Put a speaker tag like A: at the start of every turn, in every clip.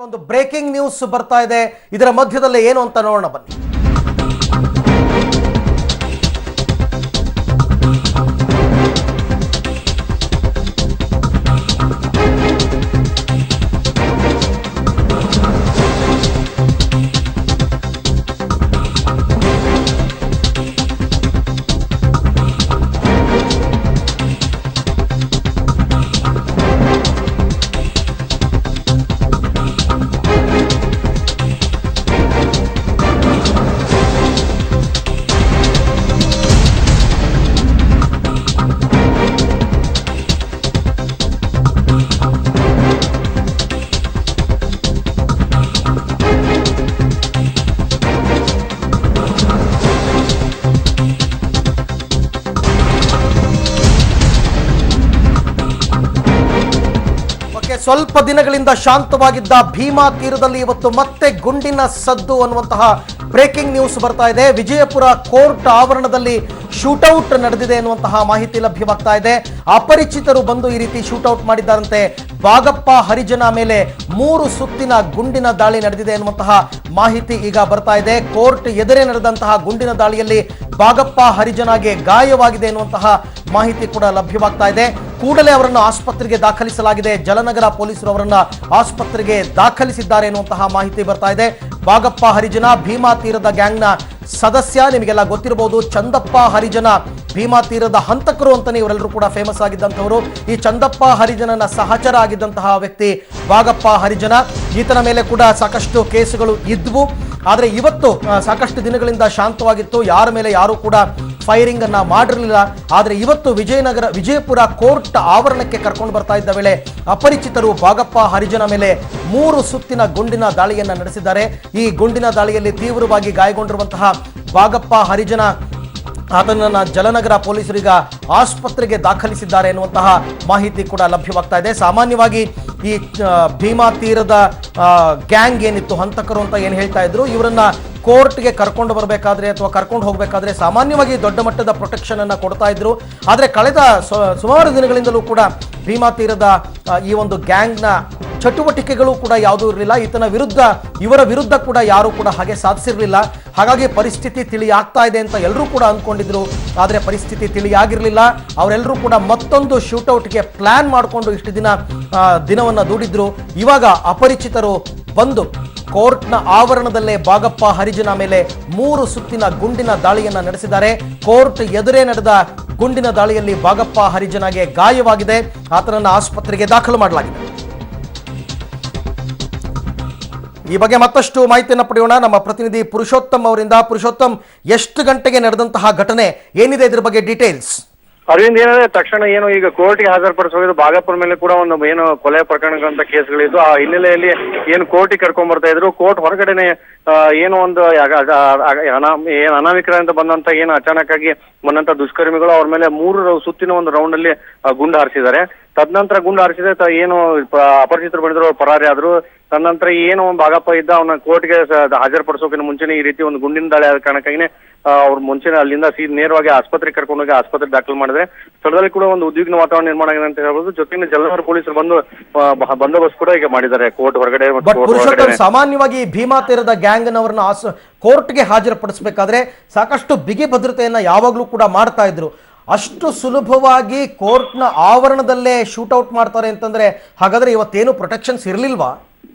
A: ಒಂದು breaking news ಬರ್ತಾ ಇದೆ. ಇದರ ಮಧ್ಯದಲ್ಲಿ ಏನು ಅಂತ ನೋಡೋಣ ಬನ್ನಿ. ಸ್ವಲ್ಪ ದಿನಗಳಿಂದ ಶಾಂತವಾಗಿದ್ದ ಭೀಮಾ ತೀರದಲ್ಲಿ ಇವತ್ತು ಮತ್ತೆ ಗುಂಡಿನ ಸದ್ದು ಅನ್ನುವಂತಹ ಬ್ರೇಕಿಂಗ್ ನ್ಯೂಸ್ ಬರ್ತಾ ಇದೆ. ವಿಜಯಪುರ ಕೋರ್ಟ್ ಆವರಣದಲ್ಲಿ ಶೂಟೌಟ್ ನಡೆದಿದೆ ಎನ್ನುವಂತಹ ಮಾಹಿತಿ ಲಭ್ಯವಾಗ್ತಾ ಇದೆ. ಅಪರಿಚಿತರು ಬಂದು ಈ ರೀತಿ ಶೂಟೌಟ್ ಮಾಡಿದ್ದಾರಂತೆ. ಬಾಗಪ್ಪ ಹರಿಜನ ಮೇಲೆ 3 ಸುತ್ತಿನ ಗುಂಡಿನ ದಾಳಿ ನಡೆದಿದೆ ಎನ್ನುವಂತಹ ಮಾಹಿತಿ ಈಗ ಬರ್ತಾ ಇದೆ. ಕೋರ್ಟ್ ಎದುರೇ ನಡೆದಂತಹ ಗುಂಡಿನ ದಾಳಿಯಲ್ಲಿ ಬಾಗಪ್ಪ ಹರಿಜನಗೆ ಗಾಯವಾಗಿದೆ ಎನ್ನುವಂತಹ ಮಾಹಿತಿ ಕೂಡ ಲಭ್ಯವಾಗ್ತಾ ಇದೆ. ಕೂಡಲೇ ಅವರನ್ನು ಆಸ್ಪತ್ರೆಗೆ ದಾಖಲಿಸಲಾಗಿದೆ. ಜಲನಗರ ಪೊಲೀಸರು ಅವರನ್ನ ಆಸ್ಪತ್ರೆಗೆ ದಾಖಲಿಸಿದ್ದಾರೆ ಎನ್ನುವಂತಹ ಮಾಹಿತಿ ಬರ್ತಾ ಇದೆ. ಬಾಗಪ್ಪ ಹರಿಜನ ಭೀಮಾ ತೀರದ ಗ್ಯಾಂಗ್ನ ಸದಸ್ಯ. ನಿಮಗೆಲ್ಲ ಗೊತ್ತಿರಬಹುದು, ಚಂದಪ್ಪ ಹರಿಜನ ಭೀಮಾ ತೀರದ ಹಂತಕರು ಅಂತಾನೆ ಇವರೆಲ್ಲರೂ ಕೂಡ ಫೇಮಸ್ ಆಗಿದ್ದಂಥವರು. ಈ ಚಂದಪ್ಪ ಹರಿಜನನ ಸಹಚರ ಆಗಿದ್ದಂತಹ ವ್ಯಕ್ತಿ ಬಾಗಪ್ಪ ಹರಿಜನ. ಈತನ ಮೇಲೆ ಕೂಡ ಸಾಕಷ್ಟು ಕೇಸುಗಳು ಇದ್ವು. ಆದರೆ ಇವತ್ತು ಸಾಕಷ್ಟು ದಿನಗಳಿಂದ ಶಾಂತವಾಗಿತ್ತು. ಯಾರ ಮೇಲೆ ಯಾರು ಕೂಡ ಫೈರಿಂಗ್ ಅನ್ನ ಮಾಡಿರಲಿಲ್ಲ. ಆದರೆ ಇವತ್ತು ವಿಜಯಪುರ ಕೋರ್ಟ್ ಆವರಣಕ್ಕೆ ಕರ್ಕೊಂಡು ಬರ್ತಾ ಇದ್ದ ವೇಳೆ ಅಪರಿಚಿತರು ಬಾಗಪ್ಪ ಹರಿಜನ ಮೇಲೆ 3 ಸುತ್ತಿನ ಗುಂಡಿನ ದಾಳಿಯನ್ನ ನಡೆಸಿದ್ದಾರೆ. ಈ ಗುಂಡಿನ ದಾಳಿಯಲ್ಲಿ ತೀವ್ರವಾಗಿ ಗಾಯಗೊಂಡಿರುವಂತಹ ಬಾಗಪ್ಪ ಹರಿಜನ ಆತನನ್ನ ಜಲನಗರ ಪೊಲೀಸರಿಗೆ ಆಸ್ಪತ್ರೆಗೆ ದಾಖಲಿಸಿದ್ದಾರೆ ಎನ್ನುವಂತಹ ಮಾಹಿತಿ ಕೂಡ ಲಭ್ಯವಾಗ್ತಾ ಇದೆ. ಸಾಮಾನ್ಯವಾಗಿ ಈ ಭೀಮಾ ತೀರದ ಗ್ಯಾಂಗ್ ಏನಿತ್ತು, ಹಂತಕರು ಅಂತ ಏನು ಹೇಳ್ತಾ ಇದ್ರು, ಇವರನ್ನ ಕೋರ್ಟ್ಗೆ ಕರ್ಕೊಂಡು ಬರಬೇಕಾದ್ರೆ ಅಥವಾ ಕರ್ಕೊಂಡು ಹೋಗಬೇಕಾದ್ರೆ ಸಾಮಾನ್ಯವಾಗಿ ದೊಡ್ಡ ಮಟ್ಟದ ಪ್ರೊಟೆಕ್ಷನ್ ಅನ್ನು ಕೊಡ್ತಾ ಇದ್ರು. ಆದರೆ ಕಳೆದ ಸುಮಾರು ದಿನಗಳಿಂದಲೂ ಕೂಡ ಭೀಮಾ ತೀರದ ಈ ಒಂದು ಗ್ಯಾಂಗ್ನ ಚಟುವಟಿಕೆಗಳು ಕೂಡ ಯಾವುದೂ ಇರಲಿಲ್ಲ. ಇವರ ವಿರುದ್ಧ ಕೂಡ ಯಾರು ಕೂಡ ಹಾಗೆ ಸಾಧಿಸಿರಲಿಲ್ಲ. ಹಾಗಾಗಿ ಪರಿಸ್ಥಿತಿ ತಿಳಿಯಾಗ್ತಾ ಇದೆ ಅಂತ ಎಲ್ಲರೂ ಕೂಡ ಅಂದ್ಕೊಂಡಿದ್ರು. ಆದರೆ ಪರಿಸ್ಥಿತಿ ತಿಳಿಯಾಗಿರಲಿಲ್ಲ. ಅವರೆಲ್ಲರೂ ಕೂಡ ಮತ್ತೊಂದು ಶೂಟೌಟ್ಗೆ ಪ್ಲಾನ್ ಮಾಡಿಕೊಂಡು ಇಷ್ಟು ದಿನವನ್ನು ದೂಡಿದ್ರು. ಇವಾಗ ಅಪರಿಚಿತರು ಬಂದು ಕೋರ್ಟ್ನ ಆವರಣದಲ್ಲೇ ಬಾಗಪ್ಪ ಹರಿಜನ ಮೇಲೆ 3 ಸುತ್ತಿನ ಗುಂಡಿನ ದಾಳಿಯನ್ನ ನಡೆಸಿದ್ದಾರೆ. ಕೋರ್ಟ್ ಎದುರೇ ನಡೆದ ಗುಂಡಿನ ದಾಳಿಯಲ್ಲಿ ಬಾಗಪ್ಪ ಹರಿಜನಗೆ ಗಾಯವಾಗಿದೆ. ಆತನನ್ನು ಆಸ್ಪತ್ರೆಗೆ ದಾಖಲು ಮಾಡಲಾಗಿದೆ. ಈ ಬಗ್ಗೆ ಮತ್ತಷ್ಟು ಮಾಹಿತಿಯನ್ನು ಪಡೆಯೋಣ ನಮ್ಮ ಪ್ರತಿನಿಧಿ ಪುರುಷೋತ್ತಮ್ ಅವರಿಂದ. ಪುರುಷೋತ್ತಮ್, ಎಷ್ಟು ಗಂಟೆಗೆ ನಡೆದಂತಹ ಘಟನೆ ಏನಿದೆ, ಇದ್ರ ಬಗ್ಗೆ ಡೀಟೇಲ್ಸ್?
B: ಅರವಿಂದ್, ಏನಂದ್ರೆ ತಕ್ಷಣ ಈಗ ಕೋರ್ಟ್ಗೆ ಹಾಜರುಪಡಿಸೋದು ಬಾಗಪ್ಪನ ಮೇಲೆ ಕೂಡ ಒಂದು ಕೊಲೆ ಪ್ರಕರಣಗಳಂತ ಕೇಸ್ಗಳಿದ್ದು. ಆ ಹಿನ್ನೆಲೆಯಲ್ಲಿ ಕೋರ್ಟಿಗೆ ಕರ್ಕೊಂಡ್ ಬರ್ತಾ ಇದ್ರು. ಕೋರ್ಟ್ ಹೊರಗಡೆನೆ ಒಂದು ಅನಾಮಿಕರಿಂದ ಬಂದಂತ ಅಚಾನಕ್ ಆಗಿ ಬಂದಂತ ದುಷ್ಕರ್ಮಿಗಳು ಅವ್ರ ಮೇಲೆ 3 ಸುತ್ತಿನ ಒಂದು ರೌಂಡ್ ಅಲ್ಲಿ ಗುಂಡು ಹಾರಿಸಿದ್ದಾರೆ. ತದನಂತರ ಗುಂಡು ಹಾರಿಸಿದ್ರೆ ಅಪರಿಚಿತರು ಬಂದಿದ್ರು, ಪರಾರಿ ಆದ್ರು. ತದನಂತರ ಬಾಗಪ್ಪ ಇದ್ದ ಅವನ ಕೋರ್ಟ್ಗೆ ಹಾಜರುಪಡಿಸೋಕಿನ ಮುಂಚೆನೆ ಈ ರೀತಿ ಒಂದು ಗುಂಡಿನ ದಾಳಿ ಆದ ಕಾರಣಕ್ಕಾಗಿ ಅವ್ರು ಮುಂಚೆನೆ ಅಲ್ಲಿಂದ ನೇರವಾಗಿ ಆಸ್ಪತ್ರೆಗೆ ಕರ್ಕೊಂಡೋಗಿ ಆಸ್ಪತ್ರೆ ದಾಖಲು ಮಾಡಿದ್ರೆ ಸ್ಥಳದಲ್ಲಿ ಕೂಡ ಒಂದು ಉದ್ವಿಗ್ನ ವಾತಾವರಣ ನಿರ್ಮಾಣ ಆಗಿದೆ ಅಂತ ಹೇಳ್ಬೋದು. ಜೊತೆಗೆ ಜಲನಗರ ಪೊಲೀಸರು ಬಂದು ಬಂದೋಬಸ್ತ್ ಕೂಡ ಈಗ ಮಾಡಿದ್ದಾರೆ ಕೋರ್ಟ್ ಹೊರಗಡೆ.
A: ಸಾಮಾನ್ಯವಾಗಿ ಭೀಮಾ ತೀರದ ಗ್ಯಾಂಗ್ನವರನ್ನ ಕೋರ್ಟ್ಗೆ ಹಾಜರುಪಡಿಸಬೇಕಾದ್ರೆ ಸಾಕಷ್ಟು ಬಿಗಿ ಭದ್ರತೆಯನ್ನ ಯಾವಾಗ್ಲೂ ಕೂಡ ಮಾಡ್ತಾ ಇದ್ರು. ಅಷ್ಟು ಸುಲಭವಾಗಿ ಕೋರ್ಟ್ನ ಆವರಣದಲ್ಲೇ ಶೂಟೌಟ್ ಮಾಡ್ತಾರೆ ಅಂತಂದ್ರೆ ಹಾಗಾದ್ರೆ ಇವತ್ತೇನು ಪ್ರೊಟೆಕ್ಷನ್ಸ್ ಇರ್ಲಿಲ್ವಾ?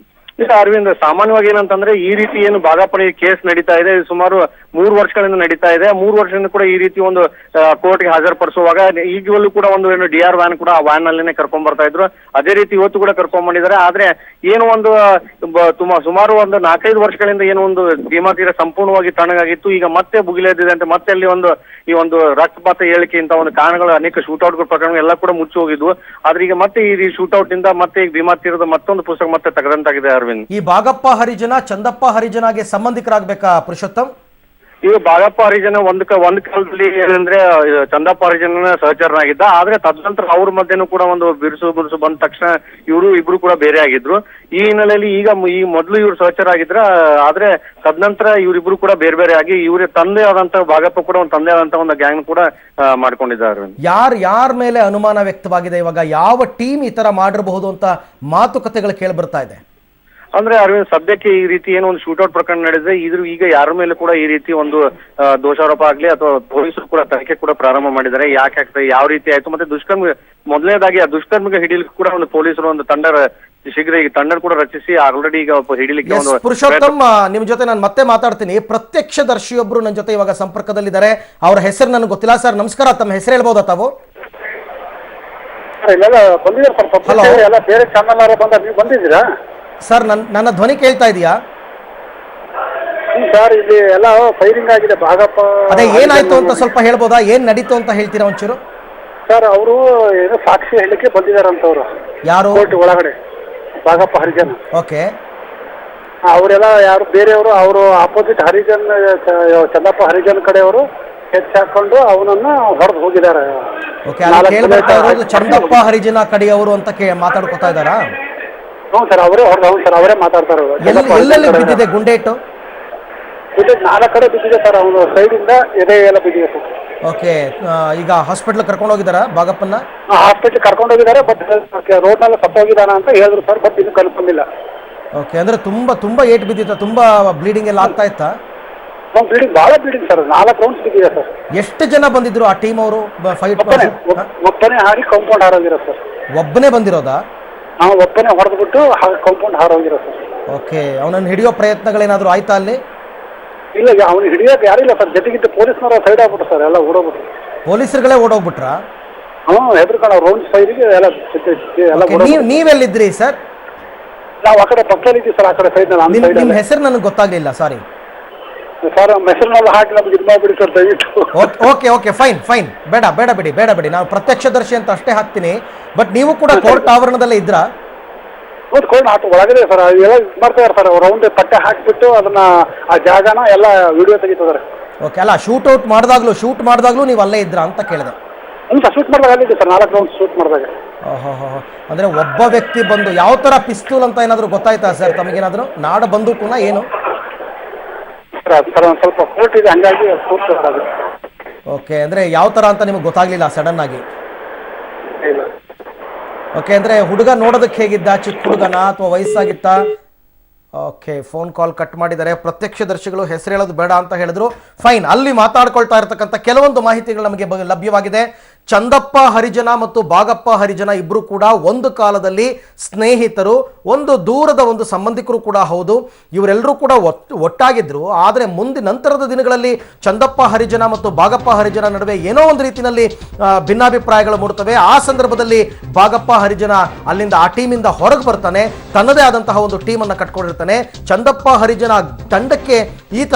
B: ಇಲ್ಲ ಅರವಿಂದ್, ಸಾಮಾನ್ಯವಾಗಿ ಏನಂತಂದ್ರೆ ಈ ರೀತಿ ಬಾಗಪ್ಪನ ಕೇಸ್ ನಡೀತಾ ಇದೆ, ಸುಮಾರು 3 ವರ್ಷಗಳಿಂದ ನಡೀತಾ ಇದೆ. 3 ವರ್ಷದಿಂದ ಕೂಡ ಈ ರೀತಿ ಒಂದು ಕೋರ್ಟ್ಗೆ ಹಾಜರುಪಡಿಸುವಾಗ ಈಗಲೂ ಕೂಡ ಒಂದು DR ವ್ಯಾನ್ ಕೂಡ ಆ ವ್ಯಾನ್ ನಲ್ಲೇನೆ ಕರ್ಕೊಂಡ್ ಬರ್ತಾ ಇದ್ರು. ಅದೇ ರೀತಿ ಇವತ್ತು ಕೂಡ ಕರ್ಕೊಂಡ್ ಬಂದಿದ್ದಾರೆ. ಆದ್ರೆ ಸುಮಾರು ಒಂದು 4-5 ವರ್ಷಗಳಿಂದ ಭೀಮಾ ತೀರ ಸಂಪೂರ್ಣವಾಗಿ ತಣ್ಣಗಾಗಿತ್ತು. ಈಗ ಮತ್ತೆ ಭುಗಿಲೆದ್ದಿದೆ ಅಂತ ಮತ್ತೆ ಅಲ್ಲಿ ಈ ರಕ್ತಪಾತ ಹೇಳಿಕೆ ಇಂತ ಒಂದು ಕಾರಣಗಳು ಅನೇಕ ಶೂಟೌಟ್ ಪ್ರಕರಣ ಎಲ್ಲ ಕೂಡ ಮುಚ್ಚಿ ಹೋಗಿದ್ವು. ಆದ್ರೆ ಈಗ ಮತ್ತೆ ಈ ಶೂಟೌಟ್ ಇಂದ ಮತ್ತೆ ಈಗ ಭೀಮಾ ತೀರದ ಮತ್ತೊಂದು ಪುಸ್ತಕ ಮತ್ತೆ ತೆಗೆದಂತಾಗಿದೆ.
A: ಈ ಬಾಗಪ್ಪ ಹರಿಜನ ಚಂದಪ್ಪ ಹರಿಜನಗೆ ಸಂಬಂಧಿಕರಾಗಬೇಕಾ ಪುರುಷೋತ್ತಮ್?
B: ಈಗ ಬಾಗಪ್ಪ ಹರಿಜನ ಒಂದ್ ಕಾಲದಲ್ಲಿ ಏನಂದ್ರೆ ಚಂದಪ್ಪ ಹರಿಜನ ಸಹಚರನಾಗಿದ್ದ. ಆದ್ರೆ ತದನಂತರ ಅವ್ರ ಮಧ್ಯನೂ ಕೂಡ ಒಂದು ಬಿರುಸು ಬಂದ ತಕ್ಷಣ ಇಬ್ರು ಕೂಡ ಬೇರೆ ಆಗಿದ್ರು. ಈ ಹಿನ್ನೆಲೆಯಲ್ಲಿ ಈ ಮೊದಲು ಇವ್ರು ಸಹಚರ ಆಗಿದ್ರ, ಆದ್ರೆ ತದನಂತರ ಇವರಿಬ್ರು ಕೂಡ ಬೇರೆ ಬೇರೆ ಆಗಿ ಇವ್ರ ತಂದೆ ಆದಂತ ಬಾಗಪ್ಪ ಕೂಡ ಒಂದು ತಂದೆ ಆದಂತ ಒಂದು ಗ್ಯಾಂಗ್ ಕೂಡ ಮಾಡ್ಕೊಂಡಿದ್ದಾರೆ.
A: ಯಾರ ಮೇಲೆ ಅನುಮಾನ ವ್ಯಕ್ತವಾಗಿದೆ ಇವಾಗ? ಯಾವ ಟೀಮ್ ಈ ತರ ಮಾಡಿರಬಹುದು ಅಂತ ಮಾತುಕತೆಗಳು ಕೇಳಿ ಬರ್ತಾ ಇದೆ?
B: ಅಂದ್ರೆ ಅರವಿಂದ್, ಸದ್ಯಕ್ಕೆ ಈ ರೀತಿ ಏನೋ ಒಂದು ಶೂಟೌಟ್ ಪ್ರಕರಣ ನಡೆದಿದೆ. ಈಗ ಯಾರ ಮೇಲೆ ಕೂಡ ಈ ರೀತಿ ಒಂದು ದೋಷಾರೋಪ ಆಗ್ಲಿ ಅಥವಾ ಪೊಲೀಸರು ಕೂಡ ತನಿಖೆ ಕೂಡ ಪ್ರಾರಂಭ ಮಾಡಿದ್ದಾರೆ. ಯಾಕೆ ಆಗ್ತದೆ, ಯಾವ ರೀತಿ ಆಯ್ತು, ಮತ್ತೆ ಮೊದಲನೇದಾಗಿ ಆ ದುಷ್ಕರ್ಮಿಗೆ ಹಿಡಿಲಿಕ್ಕೆ ಕೂಡ ಒಂದು ಪೊಲೀಸರು ಒಂದು ಶೀಘ್ರ ಈಗ ತಂಡ ಕೂಡ ರಚಿಸಿ ಆಲ್ರೆಡಿ ಈಗ ಹಿಡಿಲಿಕ್ಕೆ ಒಂದು
A: ಪುರುಷೋತ್ತಮ್, ನಿಮ್ ಜೊತೆ ನಾನು ಮತ್ತೆ ಮಾತಾಡ್ತೀನಿ. ಪ್ರತ್ಯಕ್ಷದರ್ಶಿಯೊಬ್ರು ನನ್ನ ಜೊತೆ ಇವಾಗ ಸಂಪರ್ಕದಲ್ಲಿದ್ದಾರೆ. ಅವರ ಹೆಸರು ನನಗೆ ಗೊತ್ತಿಲ್ಲ. ಸರ್ ನಮಸ್ಕಾರ, ತಮ್ಮ ಹೆಸರು ಹೇಳ್ಬೋದಾ ತಾವು?
C: ಬೇರೆ ಚಾನಲ್ ಬಂದಿದ್ದೀರಾ
A: ಸರ್? ನನ್ನ ಧ್ವನಿ ಕೇಳ್ತಾ ಇದೆಯಾ
C: ಸರ್? ಇಲ್ಲಿ ಎಲ್ಲ ಫೈರಿಂಗ್ ಆಗಿದೆ ಭಾಗಪ್ಪ.
A: ಅದೇ ಏನಾಯ್ತು ಅಂತ ಸ್ವಲ್ಪ ಹೇಳ್ಬೋದಾ? ಏನ್ ನಡೀತು ಅಂತ ಹೇಳ್ತೀರಾ ಒಂಚೂರು?
C: ಸರ್ ಅವರು ಏನೋ ಸಾಕ್ಷಿ ಹೇಳಲಿಕ್ಕೆ ಬಂದಿದಾರಂತವ್ರು.
A: ಯಾರು?
C: ಕೋರ್ಟ್ ಒಳಗಡೆ ಭಾಗಪ್ಪ ಹರಿಜನ್.
A: ಓಕೆ.
C: ಅವರೆಲ್ಲ ಯಾರು ಬೇರೆಯವರು, ಅವರು ಆಪೋಸಿಟ್ ಹರಿಜನ್ ಚಂದಪ್ಪ ಹರಿಜನ್ ಕಡೆಯವರು ಹೆಚ್ಚಾಕೊಂಡು ಅವನನ್ನ ಹೊಡೆದು ಹೋಗಿದ್ದಾರೆ.
A: ಚಂದಪ್ಪ ಹರಿಜನ ಕಡೆಯವರು ಅಂತ ಮಾತಾಡ್ಕೊತಾ ಇದ್ದಾರಾ?
C: ಹ್ಞೂ ಸರ್, ಅವರೇ ಹೊಡೆದು. ಹೌದು ಸರ್, ಅವರೇ ಮಾತಾಡ್ತಾರೆ.
A: ಎಲ್ಲೆಲ್ಲಿ ಬಿದ್ದಿದೆ ಗುಂಡೇಟು?
C: 4 ಕಡೆ ಬಿದ್ದಿದೆ ಸರ್. ಅವನು ಸೈಡಿಂದ ಎದೆ ಎಲ್ಲ ಬಿದ್ದಿದೆ ಸರ್.
A: ಓಕೆ. ಈಗ ಹಾಸ್ಪಿಟ್ಲ್ ಕರ್ಕೊಂಡು ಹೋಗಿದಾರಾ ಭಾಗಪ್ಪನ?
C: ಹಾಸ್ಪಿಟ್ಲ್ ಕರ್ಕೊಂಡು ಹೋಗಿದ್ದಾರೆ. ಬಟ್ ರೋಡ್ ನಲ್ಲಿ ಸತ್ತೋಗಿದಾನ ಅಂತ ಹೇಳಿದ್ರು ಸರ್. ಬಟ್ ಇನ್ನು ಕನ್ಫರ್ಮ್ ಇಲ್ಲ.
A: ಓಕೆ. ಅಂದ್ರೆ ತುಂಬಾ ಏಟ್ ಬಿದ್ದಿತ್ತ? ತುಂಬಾ ಬ್ಲೀಡಿಂಗ್ ಎಲ್ಲ ಆಗ್ತಾ ಇತ್ತಾ?
C: ಬ್ಲೀಡಿಂಗ್, ಬಹಳ ಬ್ಲೀಡಿಂಗ್ ಸರ್. 4 ರೌಂಡ್ಸ್ ಬಿದ್ದಿದೆ ಸರ್.
A: ಎಷ್ಟು ಜನ ಬಂದಿದ್ರು ಆ ಟೀಮ್ ಅವರು ಫೈಟ್?
C: ಒಬ್ಬನೇ ಹಾರಿ ಕಾಂಪೌಂಡ್ ಹಾರೋಗಿರೋ ಸರ್.
A: ಒಬ್ಬನೇ ಬಂದಿರೋದಾ?
C: ಒಬ್ಬನೇ ಹೊಡೆದ್ಬಿಟ್ಟು ಕಾಂಪೌಂಡ್ ಹಾರೋಗಿರೋ ಸರ್.
A: ಓಕೆ. ಅವನನ್ನು ಹಿಡಿಯೋ ಪ್ರಯತ್ನಗಳೇನಾದ್ರು ಆಯ್ತಾ ಅಲ್ಲಿ?
C: ಇಲ್ಲ, ಅವ್ನು ಹಿಡಿಯೋಕೆ ಯಾರಿಲ್ಲ ಸರ್. ಜೊತೆಗಿದ್ದ ಪೊಲೀಸ್ನವರು ಸೈಡ್ ಆಗ್ಬಿಟ್ಟು ಸರ್, ಎಲ್ಲ ಓಡೋಗ್ಬಿಟ್ರು.
A: ಪೊಲೀಸರುಗಳೇ ಓಡೋಗ್ಬಿಟ್ರಾ?
C: ಹೆದರ್ಕೊಂಡು ರೌಂಡ್ಸ್ ಫೈರಿಗೆ ಎಲ್ಲ.
A: ನೀವೆಲ್ಲಿದ್ರಿ ಸರ್?
C: ನಾವು ಆ ಕಡೆ ಪಕ್ಕದಲ್ಲಿ ಇದ್ದೀವಿ ಸರ್, ಆ ಕಡೆ ಸೈಡ್.
A: ನಿಮ್ಮ ಹೆಸರು ನನಗೆ ಗೊತ್ತಾಗ್ಲಿಲ್ಲ, ಸಾರಿ
C: ಸರ್. ಮೆಸರ್ನಲ್ಲಿ ಹಾಕಿ ನಮ್ಗೆ ಇದು ಮಾಡ್ಬಿಡಿ ಸರ್ ದಯವಿಟ್ಟು.
A: Okay fine. ಬೇಡ ಬಿಡಿ. ನಾವು ಪ್ರತ್ಯಕ್ಷದರ್ಶಿ ಅಂತ ಅಷ್ಟೇ ಹಾಕ್ತೀನಿ. ಬಟ್ ನೀವು ಕೂಡ ಕೋರ್ಟ್ ಆವರಣದಲ್ಲೇ ಇದ್ರಾ?
C: ಹೌದು, ಕೋರ್ಟ್ ಹಾಕಿ ಒಳಗಡೆ ಸರ್. ಎಲ್ಲ ಇದು ಮಾಡ್ತಾರೆ ಸರ್. ರೌಂಡ್ ಪಟ್ಟೆ ಹಾಕಿಬಿಟ್ಟು ಅದನ್ನ ಆ ಜಾಗನ ಎಲ್ಲ ವಿಡಿಯೋ ತೆಗಿತಿದ್ದಾರೆ.
A: ಓಕೆ. ಅಲ್ಲ, ಶೂಟ್ ಮಾಡಿದಾಗ್ಲೂ ನೀವು ಅಲ್ಲೇ ಇದ್ರಾ ಅಂತ ಕೇಳಿದೆ.
C: ಶೂಟ್ ಮಾಡಿದಾಗ ಅಲ್ಲಿದ್ದೆ ಸರ್. 4 ರೌಂಡ್ ಶೂಟ್ ಮಾಡಿದಾಗ.
A: ಅಂದ್ರೆ ಒಬ್ಬ ವ್ಯಕ್ತಿ ಬಂದು ಯಾವ ತರ ಪಿಸ್ತೂಲ್ ಅಂತ ಏನಾದ್ರು ಗೊತ್ತಾಯ್ತಾ ಸರ್ ತಮಗೇನಾದ್ರು? ನಾಡ ಬಂದೂಕುನ ಏನು?
C: ಸರ್ ಒಂದು ಸ್ವಲ್ಪ ಕೋರ್ಟ್ ಇದೆ, ಹಂಗಾಗಿ
A: ಓಕೆ. ಅಂದ್ರೆ ಯಾವ ತರ ಅಂತ ನಿಮಗೆ ಗೊತ್ತಾಗ್ಲಿಲ್ಲ ಸಡನ್ ಆಗಿ? ಓಕೆ. ಅಂದ್ರೆ ಹುಡುಗ ನೋಡೋದಕ್ಕೆ ಹೇಗಿದ್ದ? ಚಿಕ್ಕ ಹುಡುಗನ ಅಥವಾ ವಯಸ್ಸಾಗಿತ್ತ? ಓಕೆ. ಫೋನ್ ಕಾಲ್ ಕಟ್ ಮಾಡಿದ್ದಾರೆ. ಪ್ರತ್ಯಕ್ಷದರ್ಶಿಗಳು ಹೆಸರು ಹೇಳೋದು ಬೇಡ ಅಂತ ಹೇಳಿದ್ರು. ಫೈನ್. ಅಲ್ಲಿ ಮಾತಾಡ್ಕೊಳ್ತಾ ಇರತಕ್ಕಂಥ ಕೆಲವೊಂದು ಮಾಹಿತಿಗಳು ನಮಗೆ ಲಭ್ಯವಾಗಿದೆ. ಚಂದಪ್ಪ ಹರಿಜನ ಮತ್ತು ಭಾಗಪ್ಪ ಹರಿಜನ ಇಬ್ರು ಕೂಡ ಒಂದು ಕಾಲದಲ್ಲಿ ಸ್ನೇಹಿತರು, ಒಂದು ದೂರದ ಒಂದು ಸಂಬಂಧಿಕರು ಕೂಡ ಹೌದು. ಇವರೆಲ್ಲರೂ ಕೂಡ ಒಟ್ಟಾಗಿದ್ರು. ಆದರೆ ನಂತರದ ದಿನಗಳಲ್ಲಿ ಚಂದಪ್ಪ ಹರಿಜನ ಮತ್ತು ಭಾಗಪ್ಪ ಹರಿಜನ ನಡುವೆ ಏನೋ ಒಂದು ರೀತಿಯಲ್ಲಿ ಭಿನ್ನಾಭಿಪ್ರಾಯಗಳು ಮೂಡುತ್ತವೆ. ಆ ಸಂದರ್ಭದಲ್ಲಿ ಭಾಗಪ್ಪ ಹರಿಜನ ಅಲ್ಲಿಂದ ಆ ಟೀಮಿಂದ ಹೊರಗೆ ಬರ್ತಾನೆ, ತನ್ನದೇ ಆದಂತಹ ಒಂದು ಟೀಮನ್ನು ಕಟ್ಕೊಂಡಿರ್ತಾನೆ. ಚಂದಪ್ಪ ಹರಿಜನ ತಂಡಕ್ಕೆ ಈತ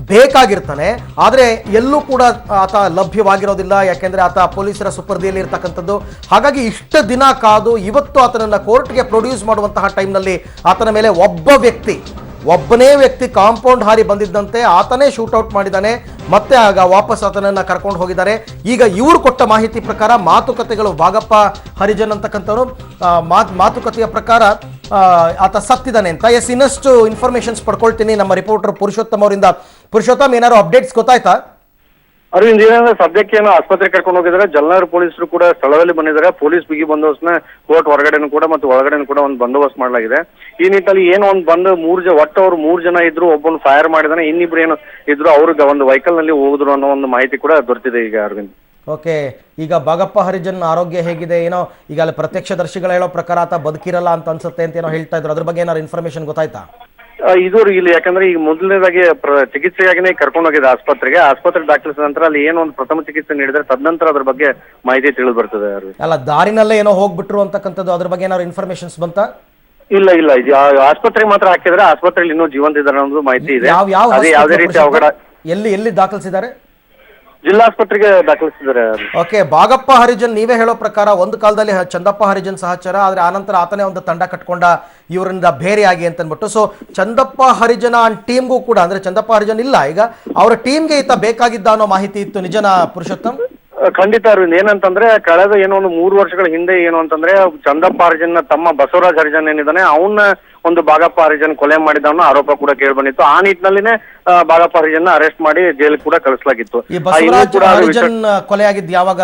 A: ಬೇಕಾಗಿರ್ತಾನೆ. ಆದರೆ ಎಲ್ಲೂ ಕೂಡ ಆತ ಲಭ್ಯವಾಗಿರೋದಿಲ್ಲ, ಯಾಕೆಂದ್ರೆ ಆತ ಪೊಲೀಸರ ಸುಪರ್ದಿಯಲ್ಲಿ ಇರ್ತಕ್ಕಂಥದ್ದು. ಹಾಗಾಗಿ ಇಷ್ಟು ದಿನ ಕಾದು ಇವತ್ತು ಆತನನ್ನ ಕೋರ್ಟ್ಗೆ ಪ್ರೊಡ್ಯೂಸ್ ಮಾಡುವಂತಹ ಟೈಮ್ನಲ್ಲಿ ಆತನ ಮೇಲೆ ಒಬ್ಬನೇ ವ್ಯಕ್ತಿ ಕಾಂಪೌಂಡ್ ಹಾರಿ ಬಂದಿದ್ದಂತೆ ಆತನೇ ಶೂಟೌಟ್ ಮಾಡಿದ್ದಾನೆ. ಮತ್ತೆ ಆಗ ವಾಪಸ್ ಆತನನ್ನ ಕರ್ಕೊಂಡು ಹೋಗಿದ್ದಾರೆ. ಈಗ ಇವರು ಕೊಟ್ಟ ಮಾಹಿತಿ ಪ್ರಕಾರ ಮಾತುಕತೆಗಳು, ಭಾಗಪ್ಪ ಹರಿಜನ್ ಅಂತಕ್ಕಂಥವ್ರು ಮಾತುಕತೆಯ ಪ್ರಕಾರ ಆತ ಸತ್ತಿದ್ದಾನೆ ಅಂತ. ಇನ್ನಷ್ಟು ಇನ್ಫಾರ್ಮೇಶನ್ಸ್ ಪಡ್ಕೊಳ್ತೀನಿ ನಮ್ಮ ರಿಪೋರ್ಟರ್ ಪುರುಷೋತ್ತಮ್ ಅವರಿಂದ. ಪುರುಷೋತ್ತಮ್, ಏನಾದ್ರು ಅಪ್ಡೇಟ್ಸ್ ಗೊತ್ತಾಯ್ತಾ?
B: ಅರವಿಂದ್, ಏನಂದ್ರೆ ಸದ್ಯಕ್ಕೆ ಏನೋ ಆಸ್ಪತ್ರೆ ಕರ್ಕೊಂಡು ಹೋಗಿದ್ದಾರೆ. ಜಲ್ನಗರ ಪೊಲೀಸರು ಕೂಡ ಸ್ಥಳದಲ್ಲಿ ಬಂದಿದ್ದಾರೆ. ಪೊಲೀಸ್ ಬಿಗಿ ಬಂದೋಬಸ್ತ್ನ ಕೋರ್ಟ್ ಹೊರಗಡೆನೂ ಕೂಡ ಮತ್ತು ಒಳಗಡೆನೂ ಕೂಡ ಒಂದು ಬಂದೋಬಸ್ತ್ ಮಾಡಲಾಗಿದೆ. ಈ ನಿಟ್ಟಿನಲ್ಲಿ ಏನೋ ಒಂದು ಬಂದು ಒಟ್ಟು ಅವ್ರು 3 ಜನ ಇದ್ರು. ಒಬ್ಬನು ಫೈರ್ ಮಾಡಿದಾನೆ, ಇನ್ನಿಬ್ರು ಏನು ಇದ್ರು ಅವ್ರಿಗೆ ಒಂದು ವೆಹಿಕಲ್ ನಲ್ಲಿ ಹೋಗಿದ್ರು ಅನ್ನೋ ಒಂದು ಮಾಹಿತಿ ಕೂಡ ದೊರೆತಿದೆ ಈಗ ಅರವಿಂದ್.
A: ಓಕೆ. ಈಗ ಭಾಗಪ್ಪ ಹರಿಜನ್ ಆರೋಗ್ಯ ಹೇಗಿದೆ? ಏನೋ ಈಗ ಅಲ್ಲಿ ಪ್ರತ್ಯಕ್ಷದರ್ಶಿಗಳು ಹೇಳೋ ಪ್ರಕಾರ ಆತ ಬದುಕಿರಲ್ಲ ಅಂತ ಅನ್ಸುತ್ತೆ ಅಂತ ಏನೋ ಹೇಳ್ತಾ ಇದ್ರು. ಅದ್ರ ಬಗ್ಗೆ ಏನಾದ್ರು ಇನ್ಫಾರ್ಮೇಶನ್ ಗೊತ್ತಾಯ್ತಾ?
B: ಇದು ಇಲ್ಲಿ ಯಾಕಂದ್ರೆ ಈಗ ಮೊದಲನೇದಾಗಿ ಚಿಕಿತ್ಸೆಯಾಗಿನೇ ಕರ್ಕೊಂಡು ಹೋಗಿದೆ ಆಸ್ಪತ್ರೆ ದಾಖಲಿಸಿದ ನಂತರ ಅಲ್ಲಿ ಏನೋ ಒಂದು ಪ್ರಥಮ ಚಿಕಿತ್ಸೆ ನೀಡಿದ್ರೆ ತದನಂತರ ಅದ್ರ ಬಗ್ಗೆ ಮಾಹಿತಿ ತಿಳಿದು ಬರ್ತದೆ.
A: ಅಲ್ಲ, ದಾರಿನಲ್ಲೇ ಏನೋ ಹೋಗ್ಬಿಟ್ರು ಅಂತಕ್ಕಂಥದ್ದು, ಅದ್ರ ಬಗ್ಗೆ ಏನಾದ್ರು ಇನ್ಫಾರ್ಮೇಶನ್ಸ್ ಬಂತಾ?
B: ಇಲ್ಲ, ಇದು ಆಸ್ಪತ್ರೆಗೆ ಮಾತ್ರ ಹಾಕಿದ್ರೆ ಆಸ್ಪತ್ರೆಯಲ್ಲಿ ಇನ್ನೂ ಜೀವಂತ ಇದ್ದಾರೆ ಅನ್ನೋದು ಮಾಹಿತಿ ಇದೆ. ಯಾವುದೇ ರೀತಿ ಅವಘಡ
A: ಎಲ್ಲಿ ದಾಖಲಿಸಿದ್ದಾರೆ?
B: ಜಿಲ್ಲಾಸ್ಪತ್ರೆಗೆ ದಾಖಲಿಸಿದ್ದಾರೆ.
A: ಓಕೆ. ಭಾಗಪ್ಪ ಹರಿಜನ್ ನೀವೇ ಹೇಳೋ ಪ್ರಕಾರ ಒಂದು ಕಾಲದಲ್ಲಿ ಚಂದಪ್ಪ ಹರಿಜನ್ ಸಹಚರ, ಆದ್ರೆ ಆನಂತರ ಆತನೇ ಒಂದು ತಂಡ ಕಟ್ಕೊಂಡ ಇವರಿಂದ ಬೇರೆಯಾಗಿ ಅಂತ ಅಂದ್ಬಿಟ್ಟು. ಸೊ ಚಂದಪ್ಪ ಹರಿಜನ ಟೀಮ್ಗೂ ಕೂಡ, ಅಂದ್ರೆ ಚಂದಪ್ಪ ಹರಿಜನ್ ಇಲ್ಲ ಈಗ, ಅವರ ಟೀಮ್ಗೆ ಈತ ಬೇಕಾಗಿದ್ದ ಅನ್ನೋ ಮಾಹಿತಿ ಇತ್ತು. ನಿಜನಾ ಪುರುಷೋತ್ತಮ್?
B: ಖಂಡಿತ ಅರವಿಂದ್. ಏನಂತಂದ್ರೆ ಕಳೆದ ಏನೋ ಒಂದು 3 ವರ್ಷಗಳ ಹಿಂದೆ ಏನು ಅಂತಂದ್ರೆ ಚಂದಪ್ಪ ಹರಿಜನ್ ತಮ್ಮ ಬಸವರಾಜ್ ಹರಿಜನ್ ಏನಿದ್ದಾನೆ ಅವನ್ನ ಒಂದು ಭಾಗಪ್ಪ ಹರಿಜನ್ ಕೊಲೆ ಮಾಡಿದ ಆರೋಪ ಕೂಡ ಕೇಳಿ ಬಂದಿತ್ತು. ಆ ನಿಟ್ಟಿನಲ್ಲಿನೇ ಭಾಗಪ್ಪ ಹರಿಜನ್ ಅರೆಸ್ಟ್ ಮಾಡಿ ಜೈಲಿಗೆ ಕೂಡ ಕಳಿಸಲಾಗಿತ್ತು.
A: ಕೊಲೆ ಆಗಿದ್ದು ಯಾವಾಗ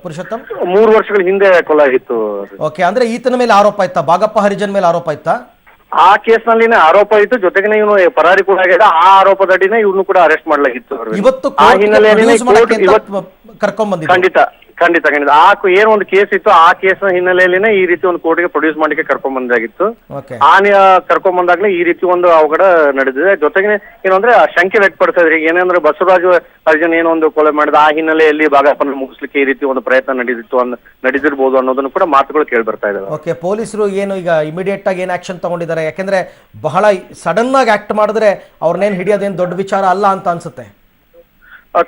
A: ಪುರುಷೋತ್ತಮ್?
B: 3 ವರ್ಷಗಳ ಹಿಂದೆ ಕೊಲೆ ಆಗಿತ್ತು.
A: ಓಕೆ. ಅಂದ್ರೆ ಈತನ ಮೇಲೆ ಆರೋಪ ಇತ್ತಾ? ಭಾಗಪ್ಪ ಹರಿಜನ್ ಮೇಲೆ ಆರೋಪ ಇತ್ತಾ?
B: ಆ ಕೇಸ್ನಲ್ಲಿನೇ ಆರೋಪ ಇತ್ತು, ಜೊತೆಗೆ ಇವನು ಪರಾರಿ ಕೂಡ ಆಗಿದೆ. ಆ ಆರೋಪದಡಿನೇ ಇವನು ಕೂಡ ಅರೆಸ್ಟ್ ಮಾಡಲಾಗಿತ್ತು.
A: ಇವತ್ತು
B: ಆ ಹಿನ್ನೆಲೆಯಲ್ಲಿ
A: ಕರ್ಕೊಂಡ್ ಬಂದಿದ್ದು
B: ಖಂಡಿತ ಖಂಡಿತ ಖಂಡಿತ ಏನು ಒಂದು ಕೇಸ್ ಇತ್ತು, ಆ ಕೇಸ್ ಹಿನ್ನೆಲೆಯಲ್ಲಿನೇ ಈ ರೀತಿ ಒಂದು ಕೋರ್ಟ್ಗೆ ಪ್ರೊಡ್ಯೂಸ್ ಮಾಡ್ಲಿಕ್ಕೆ ಕರ್ಕೊಂಡ್ ಬಂದಾಗಿತ್ತು. ಕರ್ಕೊಂಡ್ ಬಂದಾಗ್ಲೇ ಈ ರೀತಿ ಒಂದು ಅವಘಡ ನಡೆದಿದೆ. ಜೊತೆಗೆ ಏನಂದ್ರೆ ಶಂಕೆ ವ್ಯಕ್ತಪಡ್ತಾ ಇದ್ರಿ, ಏನಂದ್ರೆ ಬಸವರಾಜ ಹರಿಜನ್ ಏನೊಂದು ಕೊಲೆ ಮಾಡಿದ, ಆ ಹಿನ್ನೆಲೆಯಲ್ಲಿ ಭಾಗಪ್ಪನ ಮುಗಿಸ್ಲಿಕ್ಕೆ ಈ ರೀತಿ ಒಂದು ಪ್ರಯತ್ನ ನಡೆದಿರ್ಬೋದು ಅನ್ನೋದನ್ನು ಕೂಡ ಮಾತುಗಳು ಕೇಳಿ ಬರ್ತಾ ಇದಾವೆ.
A: ಓಕೆ, ಪೊಲೀಸರು ಏನು ಈಗ ಇಮಿಡಿಯೇಟ್ ಆಗಿ ಏನು ಆಕ್ಷನ್ ತಗೊಂಡಿದ್ದಾರೆ? ಯಾಕೆಂದ್ರೆ ಬಹಳ ಸಡನ್ ಆಗಿ ಆಕ್ಟ್ ಮಾಡಿದ್ರೆ ಅವ್ರನ್ನೇನು ಹಿಡಿಯೋದೇನು ದೊಡ್ಡ ವಿಚಾರ ಅಲ್ಲ ಅಂತ ಅನ್ಸುತ್ತೆ.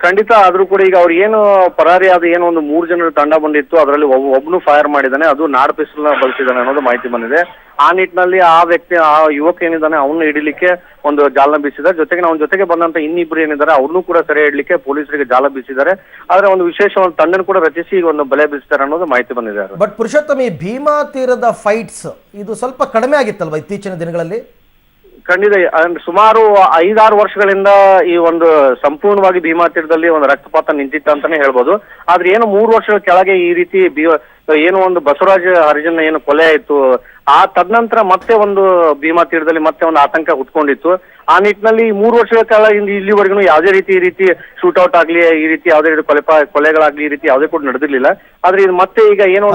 B: ಖಂಡಿತ. ಆದ್ರೂ ಕೂಡ ಈಗ ಅವ್ರು ಏನು ಪರಾರಿ ಆದ ಏನೋ ಒಂದು 3 ಜನರ ತಂಡ ಬಂದಿತ್ತು, ಅದರಲ್ಲಿ ಒಬ್ನು ಫೈರ್ ಮಾಡಿದ್ದಾನೆ, ಅದು ನಾಡ್ ಪಿಸ್ತೂಲ್ ನ ಬಳಸಿದ್ದಾನೆ ಅನ್ನೋದು ಮಾಹಿತಿ ಬಂದಿದೆ. ಆ ನಿಟ್ಟಿನಲ್ಲಿ ಆ ವ್ಯಕ್ತಿ, ಆ ಯುವಕ ಏನಿದ್ದಾನೆ ಅವನ್ನ ಹಿಡಿಲಿಕ್ಕೆ ಒಂದು ಜಾಲ ಬೀಸಿದ್ದಾರೆ. ಜೊತೆಗೆ ಅವನ ಜೊತೆಗೆ ಬಂದಂತ ಇನ್ನಿಬ್ರು ಏನಿದ್ದಾರೆ ಅವ್ರನ್ನೂ ಕೂಡ ಸೆರೆ ಹಿಡ್ಲಿಕ್ಕೆ ಪೊಲೀಸರಿಗೆ ಜಾಲ ಬೀಸಿದ್ದಾರೆ. ಆದ್ರೆ ಒಂದು ವಿಶೇಷ ಒಂದು ತಂಡನ ಕೂಡ ರಚಿಸಿ ಒಂದು ಬಲೆ ಬೀಸಿದ್ದಾರೆ ಅನ್ನೋದು ಮಾಹಿತಿ ಬಂದಿದೆ.
A: ಬಟ್ ಪುರುಷೋತ್ತಮ, ಈ ಭೀಮಾ ತೀರದ ಫೈಟ್ಸ್ ಇದು ಸ್ವಲ್ಪ ಕಡಿಮೆ ಆಗಿತ್ತಲ್ವಾ ಇತ್ತೀಚಿನ ದಿನಗಳಲ್ಲಿ?
B: ಖಂಡಿತ. ಸುಮಾರು 5-6 ವರ್ಷಗಳಿಂದ ಈ ಒಂದು ಸಂಪೂರ್ಣವಾಗಿ ಭೀಮಾ ತೀರದಲ್ಲಿ ಒಂದು ರಕ್ತಪಾತ ನಿಂತಿತ್ತು ಅಂತಾನೆ ಹೇಳ್ಬೋದು. ಆದ್ರೆ ಏನು 3 ವರ್ಷಗಳ ಕೆಳಗೆ ಈ ರೀತಿ ಏನು ಒಂದು ಬಸವರಾಜ ಹರಿಜನ್ ಏನು ಕೊಲೆ ಆಯ್ತು, ಆ ತದನಂತರ ಮತ್ತೆ ಒಂದು ಭೀಮಾ ತೀರದಲ್ಲಿ ಮತ್ತೆ ಒಂದು ಆತಂಕ ಹುಟ್ಕೊಂಡಿತ್ತು. ಆ ನಿಟ್ಟಿನಲ್ಲಿ 3 ವರ್ಷಗಳ ಕಾಲ ಇಲ್ಲಿವರೆಗೂ ಯಾವುದೇ ರೀತಿ ಈ ರೀತಿ ಶೂಟ್ಔಟ್ ಆಗ್ಲಿ, ಈ ರೀತಿ ಯಾವುದೇ ರೀತಿ ಕೊಲೆಗಳಾಗ್ಲಿ ಈ ರೀತಿ ಯಾವುದೇ ಕೂಡ ನಡೆದಿರ್ಲಿಲ್ಲ. ಆದ್ರೆ ಇದು ಮತ್ತೆ ಈಗ ಏನೋ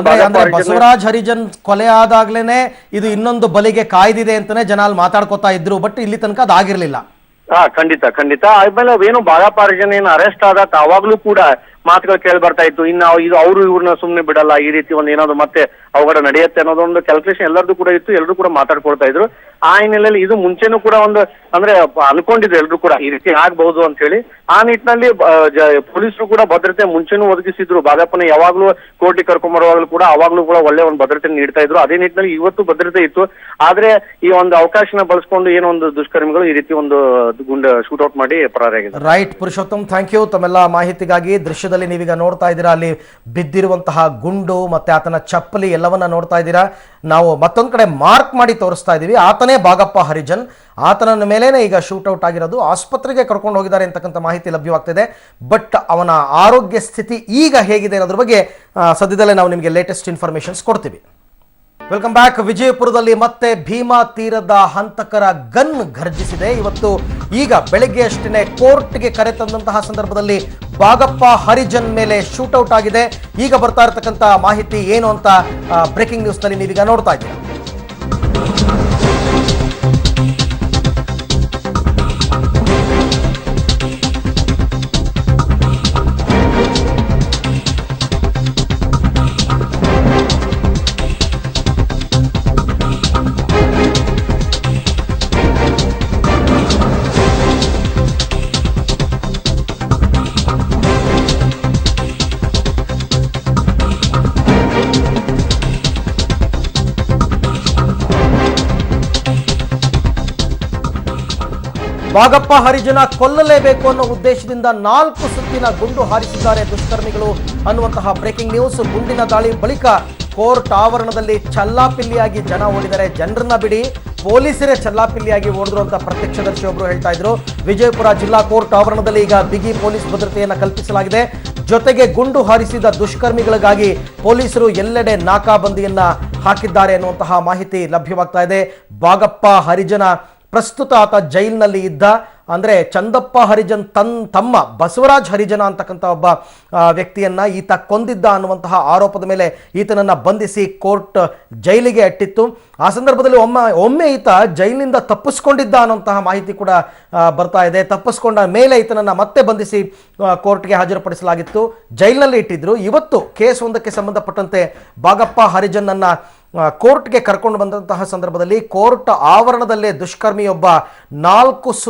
A: ಬಸವರಾಜ್ ಹರಿಜನ್ ಕೊಲೆ ಆದಾಗ್ಲೇನೆ ಇದು ಇನ್ನೊಂದು ಬಲಿಗೆ ಕಾಯ್ದಿದೆ ಅಂತಾನೆ ಜನ ಅಲ್ಲಿ ಮಾತಾಡ್ಕೋತಾ ಇದ್ರು. ಬಟ್ ಇಲ್ಲಿ ತನಕ ಅದಾಗಿರ್ಲಿಲ್ಲ.
B: ಖಂಡಿತ ಖಂಡಿತ. ಆದ್ಮೇಲೆ ಏನು ಬಾಗಪ್ಪ ಹರಿಜನ್ ಏನು ಅರೆಸ್ಟ್ ಆದ ಅವಾಗ್ಲೂ ಕೂಡ ಮಾತುಗಳು ಕೇಳಿ ಬರ್ತಾ ಇತ್ತು, ಇನ್ನು ಇದು ಅವರು ಇವ್ರನ್ನ ಸುಮ್ನೆ ಬಿಡಲ್ಲ, ಈ ರೀತಿ ಒಂದು ಏನಾದ್ರು ಮತ್ತೆ ಅವಘಡ ನಡೆಯುತ್ತೆ ಅನ್ನೋದೊಂದು ಕ್ಯಾಲ್ಕುಲೇಷನ್ ಎಲ್ಲರದು ಕೂಡ ಇತ್ತು. ಎಲ್ಲರೂ ಕೂಡ ಮಾತಾಡ್ಕೊಳ್ತಾ ಇದ್ರು. ಆ ಹಿನ್ನೆಲೆಯಲ್ಲಿ ಇದು ಮುಂಚೆನೂ ಕೂಡ ಒಂದು ಅಂದ್ರೆ ಅನ್ಕೊಂಡಿದ್ರು ಎಲ್ಲರೂ ಕೂಡ ಈ ರೀತಿ ಆಗ್ಬಹುದು ಅಂತ ಹೇಳಿ. ಆ ನಿಟ್ಟಿನಲ್ಲಿ ಪೊಲೀಸರು ಕೂಡ ಭದ್ರತೆ ಮುಂಚೆನೂ ಒದಗಿಸಿದ್ರು. ಬಾಗಪ್ಪನ ಯಾವಾಗ್ಲೂ ಕೋರ್ಟಿಗೆ ಕರ್ಕೊಂಡ್ ಬರುವಾಗ್ಲೂ ಕೂಡ ಅವಾಗ್ಲೂ ಕೂಡ ಒಳ್ಳೆ ಒಂದು ಭದ್ರತೆ ನೀಡ್ತಾ ಇದ್ರು. ಅದೇ ನಿಟ್ಟಿನಲ್ಲಿ ಇವತ್ತು ಭದ್ರತೆ ಇತ್ತು. ಆದ್ರೆ ಈ ಒಂದು ಅವಕಾಶನ ಬಳಸ್ಕೊಂಡು ಏನೋ ಒಂದು ದುಷ್ಕರ್ಮಿಗಳು ಈ ರೀತಿ ಒಂದು ಶೂಟ್ಔಟ್ ಮಾಡಿ ಪರಾರಿಯಾಗಿದೆ.
A: ರೈಟ್ ಪುರುಷೋತ್ತಮ್, ಥ್ಯಾಂಕ್ ಯು ತಮ್ಮೆಲ್ಲ ಮಾಹಿತಿಗಾಗಿ. ದೃಶ್ಯದಲ್ಲಿ ನೀವೀಗ ನೋಡ್ತಾ ಇದ್ದೀರಾ, ಅಲ್ಲಿ ಬಿದ್ದಿರುವಂತಹ ಗುಂಡು ಮತ್ತೆ ಆತನ ಚಪ್ಪಲಿ ಎಲ್ಲವನ್ನ ನೋಡ್ತಾ ಇದ್ದೀರಾ. ನಾವು ಮತ್ತೊಂದು ಕಡೆ ಮಾರ್ಕ್ ಮಾಡಿ ತೋರಿಸ್ತಾ ಇದ್ದೀವಿ. ಆತನೇ ಬಾಗಪ್ಪ ಹರಿಜನ್, ಆತನ ಮೇಲೇನೆ ಈಗ ಶೂಟ್ಔಟ್ ಆಗಿರೋದು. ಆಸ್ಪತ್ರೆಗೆ ಕರ್ಕೊಂಡು ಹೋಗಿದ್ದಾರೆ ಅಂತಕ್ಕಂಥ ಮಾಹಿತಿ ಲಭ್ಯವಾಗ್ತಿದೆ. ಬಟ್ ಅವನ ಆರೋಗ್ಯ ಸ್ಥಿತಿ ಈಗ ಹೇಗಿದೆ ಅನ್ನೋದ್ರ ಬಗ್ಗೆ ಸದ್ಯದಲ್ಲೇ ನಾವು ನಿಮಗೆ ಲೇಟೆಸ್ಟ್ ಇನ್ಫಾರ್ಮೇಶನ್ಸ್ ಕೊಡ್ತೀವಿ. Welcome back. ವಿಜಯಪುರದಲ್ಲಿ ಮತ್ತೆ ಭೀಮಾ ತೀರದ ಹಂತಕರ ಗನ್ ಘರ್ಜಿಸಿದೆ. ಇವತ್ತು ಈಗ ಬೆಳಗ್ಗೆ ಅಷ್ಟೇ ಕೋರ್ಟ್ಗೆ ಕರೆ ತಂದಂತಹ ಸಂದರ್ಭದಲ್ಲಿ ಬಾಗಪ್ಪ ಹರಿಜನ್ ಮೇಲೆ ಶೂಟ್ಔಟ್ ಆಗಿದೆ. ಈಗ ಬರ್ತಾ ಇರತಕ್ಕಂಥ ಮಾಹಿತಿ ಏನು ಅಂತ ಬ್ರೇಕಿಂಗ್ ನ್ಯೂಸ್ನಲ್ಲಿ ನೀವೀಗ ನೋಡ್ತಾ ಇದ್ದೀರಾ. ಬಾಗಪ್ಪ ಹರಿಜನ ಕೊಲ್ಲಲೇಬೇಕು ಅನ್ನೋ ಉದ್ದೇಶದಿಂದ 4 ಸುತ್ತಿನ ಗುಂಡು ಹಾರಿಸಿದ್ದಾರೆ ದುಷ್ಕರ್ಮಿಗಳು ಅನ್ನುವಂತಹ ಬ್ರೇಕಿಂಗ್ ನ್ಯೂಸ್. ಗುಂಡಿನ ದಾಳಿ ಬಳಿಕ ಕೋರ್ಟ್ ಆವರಣದಲ್ಲಿ ಚಲ್ಲಾಪಿಲ್ಲಿಯಾಗಿ ಜನ ಓಡಿದ್ದಾರೆ. ಜನರನ್ನ ಬಿಡಿ, ಪೊಲೀಸರೇ ಚಲ್ಲಾಪಿಲ್ಲಿಯಾಗಿ ಓಡಿದ್ರು ಅಂತ ಪ್ರತ್ಯಕ್ಷದರ್ಶಿಯೊಬ್ಬರು ಹೇಳ್ತಾ ಇದ್ರು. ವಿಜಯಪುರ ಜಿಲ್ಲಾ ಕೋರ್ಟ್ ಆವರಣದಲ್ಲಿ ಈಗ ಬಿಗಿ ಪೊಲೀಸ್ ಭದ್ರತೆಯನ್ನು ಕಲ್ಪಿಸಲಾಗಿದೆ. ಜೊತೆಗೆ ಗುಂಡು ಹಾರಿಸಿದ ದುಷ್ಕರ್ಮಿಗಳಿಗಾಗಿ ಪೊಲೀಸರು ಎಲ್ಲೆಡೆ ನಾಕಾಬಂದಿಯನ್ನ ಹಾಕಿದ್ದಾರೆ ಅನ್ನುವಂತಹ ಮಾಹಿತಿ ಲಭ್ಯವಾಗ್ತಾ ಇದೆ. ಬಾಗಪ್ಪ ಹರಿಜನ ಪ್ರಸ್ತುತ ಆತ ಜೈಲಿನಲ್ಲಿ ಇದ್ದ, ಅಂದರೆ ಚಂದಪ್ಪ ಹರಿಜನ್ ತಮ್ಮ ಬಸವರಾಜ್ ಹರಿಜನ ಅಂತಕ್ಕಂಥ ಒಬ್ಬ ವ್ಯಕ್ತಿಯನ್ನ ಈತ ಕೊಂದಿದ್ದ ಅನ್ನುವಂತಹ ಆರೋಪದ ಮೇಲೆ ಈತನನ್ನ ಬಂಧಿಸಿ ಕೋರ್ಟ್ ಜೈಲಿಗೆ ಅಟ್ಟಿತ್ತು. ಆ ಸಂದರ್ಭದಲ್ಲಿ ಒಮ್ಮೆ ಈತ ಜೈಲಿನಿಂದ ತಪ್ಪಿಸ್ಕೊಂಡಿದ್ದ ಅನ್ನುವಂತಹ ಮಾಹಿತಿ ಕೂಡ ಬರ್ತಾ ಇದೆ. ತಪ್ಪಿಸ್ಕೊಂಡ ಮೇಲೆ ಈತನನ್ನ ಮತ್ತೆ ಬಂಧಿಸಿ ಕೋರ್ಟ್ಗೆ ಹಾಜರುಪಡಿಸಲಾಗಿತ್ತು, ಜೈಲಿನಲ್ಲಿ ಇಟ್ಟಿದ್ರು. ಇವತ್ತು ಕೇಸ್ ಒಂದಕ್ಕೆ ಸಂಬಂಧಪಟ್ಟಂತೆ ಬಾಗಪ್ಪ ಹರಿಜನ್ನನ್ನ ಕೋರ್ಟ್ಗೆ ಕರ್ಕೊಂಡು ಬಂದಂತಹ ಸಂದರ್ಭದಲ್ಲಿ ಕೋರ್ಟ್ ಆವರಣದಲ್ಲೇ ದುಷ್ಕರ್ಮಿಯೊಬ್ಬ 4